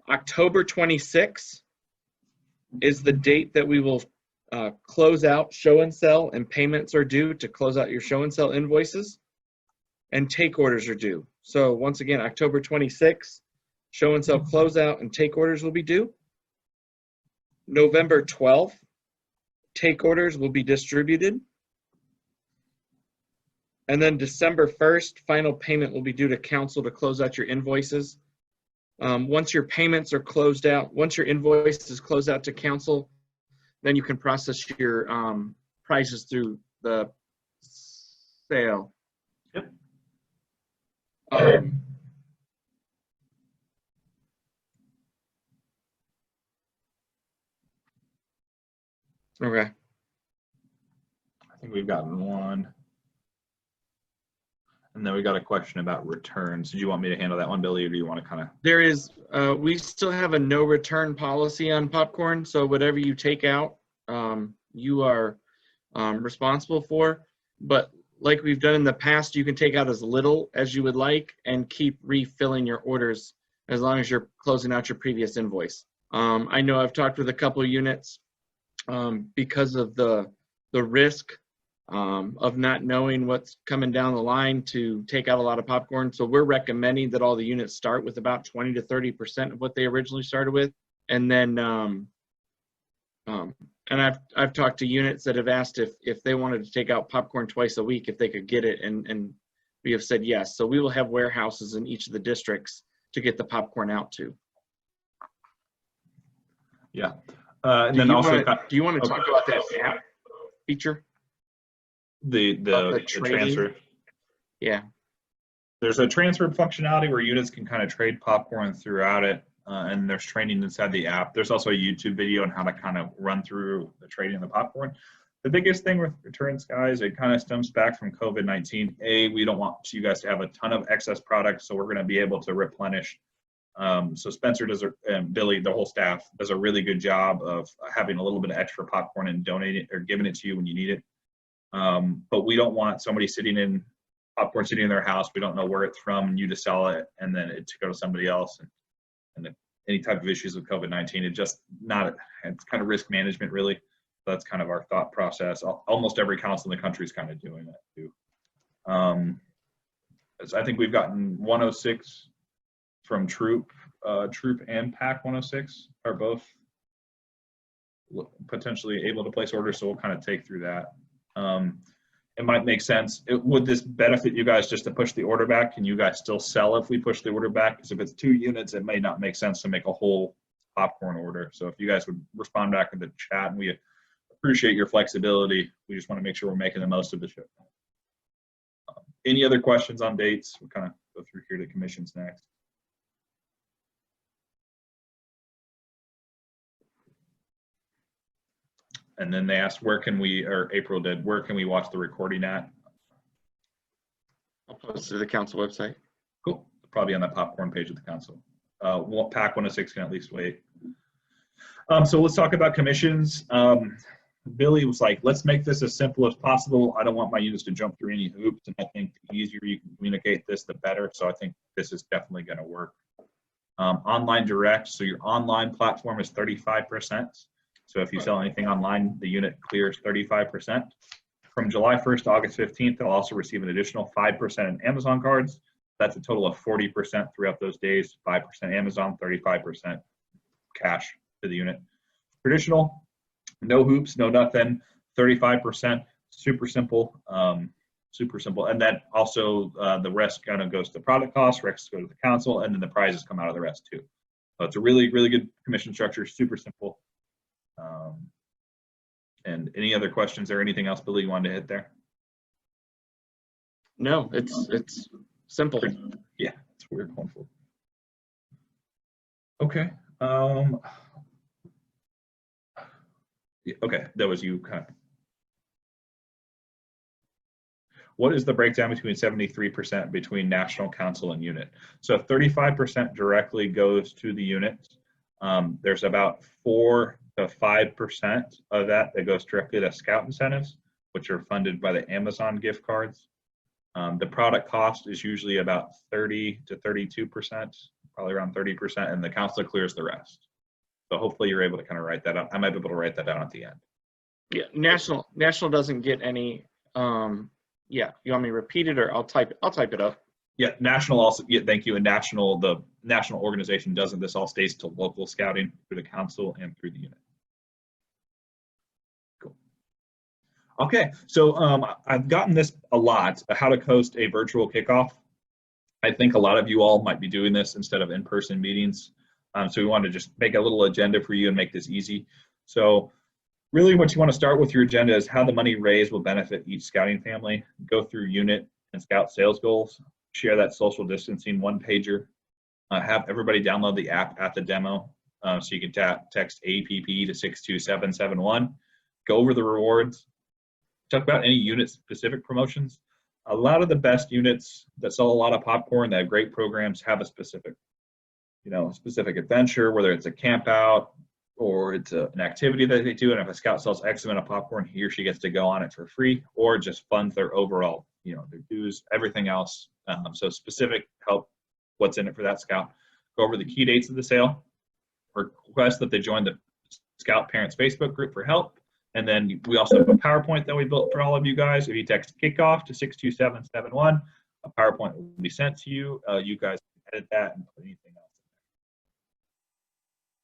October 26th is the date that we will close out show and sell, and payments are due to close out your show and sell invoices, and take orders are due. So once again, October 26th, show and sell closeout and take orders will be due. November 12th, take orders will be distributed. And then December 1st, final payment will be due to council to close out your invoices. Once your payments are closed out, once your invoice is closed out to council, then you can process your prices through the sale. Yep. Okay. I think we've gotten one. And then we got a question about returns. Did you want me to handle that one, Billy, or do you want to kind of? There is, we still have a no return policy on popcorn. So whatever you take out, you are responsible for. But like we've done in the past, you can take out as little as you would like and keep refilling your orders as long as you're closing out your previous invoice. I know I've talked with a couple of units because of the risk of not knowing what's coming down the line to take out a lot of popcorn. So we're recommending that all the units start with about 20 to 30% of what they originally started with. And then, and I've talked to units that have asked if they wanted to take out popcorn twice a week, if they could get it, and we have said yes. So we will have warehouses in each of the districts to get the popcorn out to. Yeah. And then also, do you want to talk about that app feature? The transfer. Yeah. There's a transfer functionality where units can kind of trade popcorn throughout it, and there's training inside the app. There's also a YouTube video on how to kind of run through the trading of the popcorn. The biggest thing with returns, guys, it kind of stems back from COVID-19. We don't want you guys to have a ton of excess products, so we're going to be able to replenish. So Spencer and Billy, the whole staff, does a really good job of having a little bit of extra popcorn and donating or giving it to you when you need it. But we don't want somebody popcorn sitting in their house. We don't know where it's from, and you to sell it, and then it to go to somebody else. And any type of issues with COVID-19, it's kind of risk management, really. So that's kind of our thought process. Almost every council in the country is kind of doing that too. I think we've gotten 106 from Troop and Pack 106 are both potentially able to place orders, so we'll kind of take through that. It might make sense. Would this benefit you guys just to push the order back? Can you guys still sell if we push the order back? Because if it's 2 units, it may not make sense to make a whole popcorn order. So if you guys would respond back in the chat, and we appreciate your flexibility. We just want to make sure we're making the most of the shipment. Any other questions on dates? We'll kind of go through here to commissions next. And then they asked, April did, where can we watch the recording at? I'll post it to the council website. Cool. Probably on the popcorn page of the council. Pack 106 can at least wait. So let's talk about commissions. Billy was like, let's make this as simple as possible. I don't want my units to jump through any hoops, and I think the easier you can communicate this, the better. So I think this is definitely going to work. Online direct, so your online platform is 35%. So if you sell anything online, the unit clears 35%. From July 1st to August 15th, they'll also receive an additional 5% in Amazon cards. That's a total of 40% throughout those days, 5% Amazon, 35% cash to the unit. Traditional, no hoops, no nothing, 35%, super simple, super simple. And then also the rest kind of goes to product costs, rest go to the council, and then the prizes come out of the rest too. So it's a really, really good commission structure, super simple. And any other questions or anything else, Billy, you wanted to hit there? No, it's simple. Yeah, it's weird going forward. Okay. Okay, that was you kind of. What is the breakdown between 73% between national, council, and unit? So 35% directly goes to the unit. There's about 4 to 5% of that goes directly to scout incentives, which are funded by the Amazon gift cards. The product cost is usually about 30 to 32%, probably around 30%, and the council clears the rest. So hopefully you're able to kind of write that out. I might be able to write that down at the end. Yeah, national doesn't get any. Yeah, you want me to repeat it, or I'll type it up. Yeah, national also. Yeah, thank you. And the national organization doesn't. This all stays to local scouting through the council and through the unit. Cool. Okay, so I've gotten this a lot. How to host a virtual kickoff. I think a lot of you all might be doing this instead of in-person meetings. So we wanted to just make a little agenda for you and make this easy. So really what you want to start with your agenda is how the money raised will benefit each scouting family. Go through unit and scout sales goals. Share that social distancing one-pager. Have everybody download the app at the demo. So you can text APP to 62771. Go over the rewards. Talk about any unit-specific promotions. A lot of the best units that sell a lot of popcorn, that have great programs, have a specific adventure, whether it's a camp out or it's an activity that they do. And if a scout sells X amount of popcorn, he or she gets to go on it for free, or just funds their overall, their dues, everything else. So specific help, what's in it for that scout. Go over the key dates of the sale, or request that they join the Scout Parents Facebook group for help. And then we also have a PowerPoint that we built for all of you guys. If you text Kickoff to 62771, a PowerPoint will be sent to you. You guys can edit that and put anything else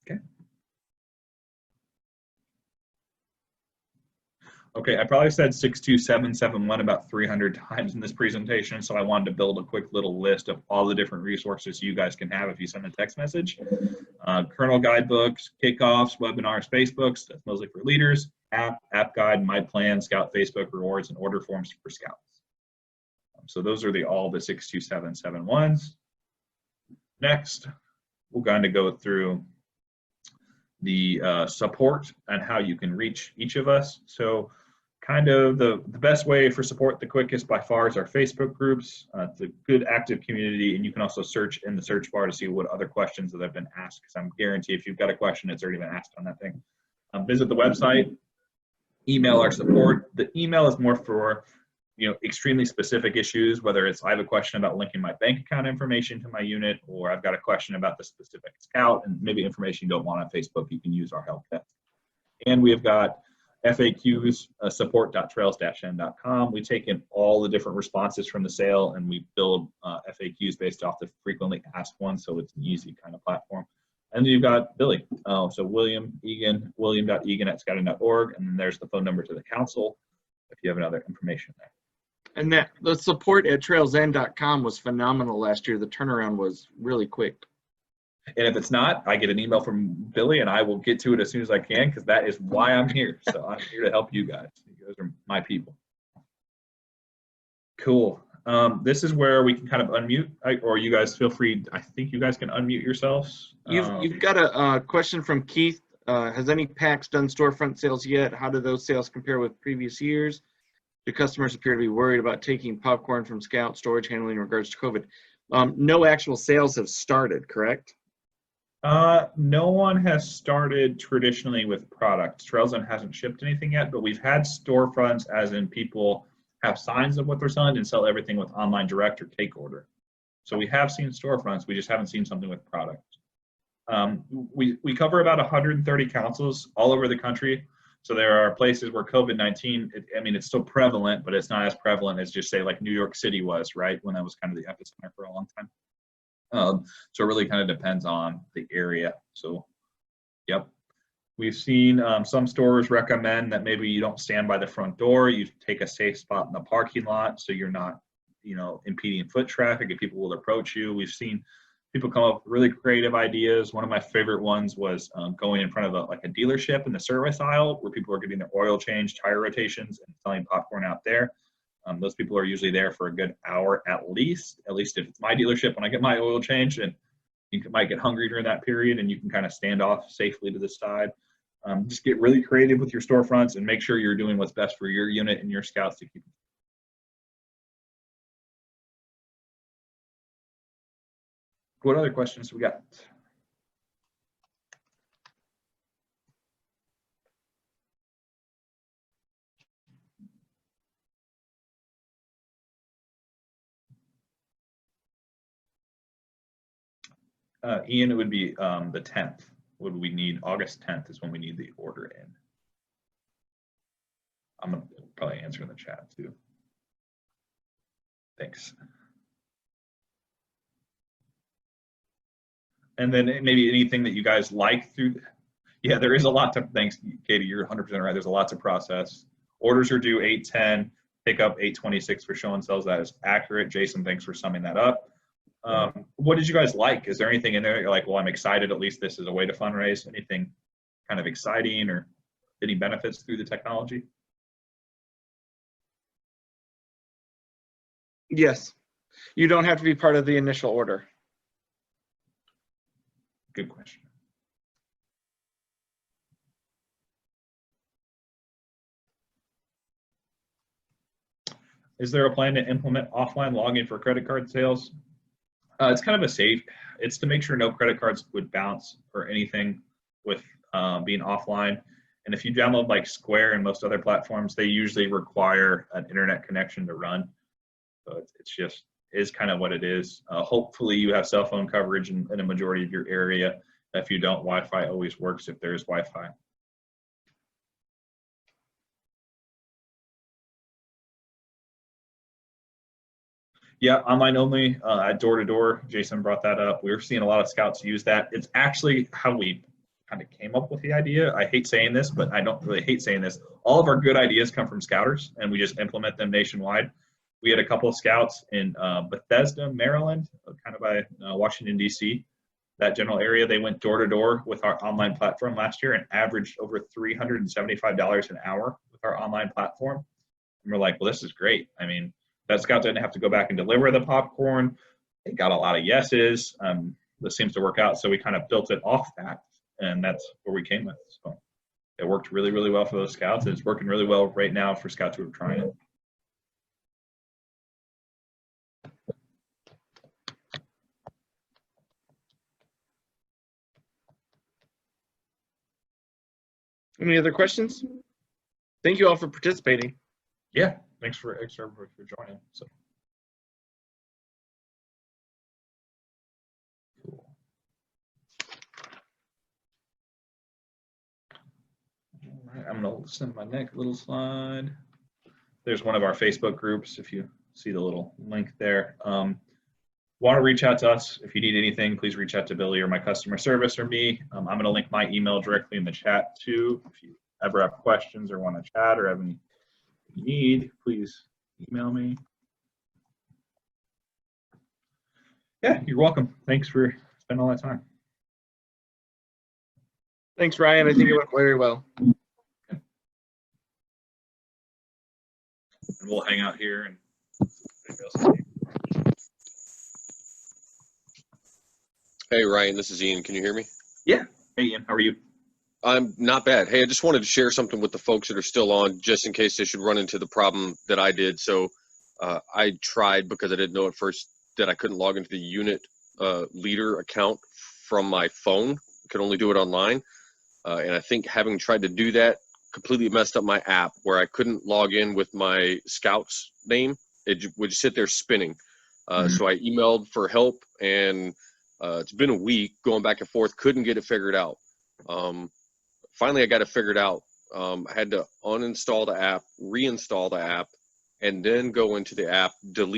in there. Okay. Okay, I probably said 62771 about 300 times in this presentation, so I wanted to build a quick little list of all the different resources you guys can have if you send a text message. Kernel guidebooks, kickoffs, webinars, Facebooks, that's mostly for leaders, app guide, my plan, Scout Facebook rewards, and order forms for Scouts. So those are all the 62771s. Next, we're going to go through the support and how you can reach each of us. So kind of the best way for support, the quickest by far, is our Facebook groups. It's a good active community, and you can also search in the search bar to see what other questions that have been asked, because I'm guarantee if you've got a question, it's already been asked on that thing. Visit the website, email our support. The email is more for extremely specific issues, whether it's I have a question about linking my bank account information to my unit, or I've got a question about the specific Scout, and maybe information you don't want on Facebook, you can use our help desk. And we have got FAQs, support.trails-n.com. We take in all the different responses from the sale, and we build FAQs based off the frequently asked ones, so it's an easy kind of platform. And then you've got Billy. So William Egan, william.egan@scouting.org, and then there's the phone number to the council if you have another information there. And that the support at trailsn.com was phenomenal last year. The turnaround was really quick. And if it's not, I get an email from Billy, and I will get to it as soon as I can, because that is why I'm here. So I'm here to help you guys. You guys are my people. Cool. This is where we can kind of unmute, or you guys feel free. I think you guys can unmute yourselves. You've got a question from Keith. Has any PAX done storefront sales yet? How do those sales compare with previous years? Do customers appear to be worried about taking popcorn from Scout storage handling in regards to COVID? No actual sales have started, correct? No one has started traditionally with products. Trailsn hasn't shipped anything yet, but we've had storefronts, as in people have signs of what they're selling and sell everything with online direct or take order. So we have seen storefronts, we just haven't seen something with product. We cover about 130 councils all over the country. So there are places where COVID-19, it's still prevalent, but it's not as prevalent as just say like New York City was, right? When that was kind of the epicenter for a long time. So it really kind of depends on the area. So, yep. We've seen some stores recommend that maybe you don't stand by the front door, you take a safe spot in the parking lot so you're not, impeding foot traffic and people will approach you. We've seen people come up with really creative ideas. One of my favorite ones was going in front of a dealership in the service aisle where people are getting their oil change, tire rotations, and selling popcorn out there. Those people are usually there for a good hour at least if it's my dealership. When I get my oil changed, and you might get hungry during that period, and you can kind of stand off safely to the side. Just get really creative with your storefronts and make sure you're doing what's best for your unit and your Scouts to keep. What other questions we got? Ian, it would be the 10th. Would we need August 10th is when we need the order in. I'm gonna probably answer in the chat too. Thanks. And then maybe anything that you guys like through. Yeah, there is a lot to. Thanks, Katie. You're 100% right. There's a lot to process. Orders are due 8/10. Pick up 8/26 for show and sells. That is accurate. Jason, thanks for summing that up. What did you guys like? Is there anything in there you're like, well, I'm excited, at least this is a way to fundraise? Anything kind of exciting or any benefits through the technology? Yes. You don't have to be part of the initial order. Good question. Is there a plan to implement offline login for credit card sales? It's kind of it's to make sure no credit cards would bounce or anything with being offline. And if you download like Square and most other platforms, they usually require an internet connection to run. So it's just is kind of what it is. Hopefully you have cell phone coverage in a majority of your area. If you don't, Wi-Fi always works if there is Wi-Fi. Yeah, online only at door to door. Jason brought that up. We were seeing a lot of scouts use that. It's actually how we kind of came up with the idea. I hate saying this, but I don't really hate saying this. All of our good ideas come from scouters, and we just implement them nationwide. We had a couple of scouts in Bethesda, Maryland, kind of by Washington, D.C., that general area. They went door to door with our online platform last year and averaged over $375 an hour with our online platform. And we're like, well, this is great. I mean, that scout didn't have to go back and deliver the popcorn. They got a lot of yeses. This seems to work out. So we kind of built it off that, and that's where we came with. So it worked really, really well for those scouts. It's working really well right now for scouts who are trying it. Any other questions? Thank you all for participating. Yeah, thanks for joining. So cool. All right, I'm gonna send my next little slide. There's one of our Facebook groups. If you see the little link there, want to reach out to us if you need anything, please reach out to Billy or my customer service or me. I'm going to link my email directly in the chat too. If you ever have questions or want to chat or have any need, please email me. Yeah, you're welcome. Thanks for spending all that time. Thanks, Ryan. I think it went very well. And we'll hang out here and Hey, Ryan, this is Ian. Can you hear me? yeah. Hey, Ian, how are you? I'm not bad. Hey, I just wanted to share something with the folks that are still on, just in case they should run into the problem that I did. So I tried, because I didn't know at first that I couldn't log into the unit leader account from my phone. I could only do it online. And I think having tried to do that completely messed up my app, where I couldn't log in with my Scout's name. It would just sit there spinning. So I emailed for help, and it's been a week going back and forth, couldn't get it figured out. Finally, I got it figured out. I had to uninstall the app, reinstall the app, and then go into the app, delete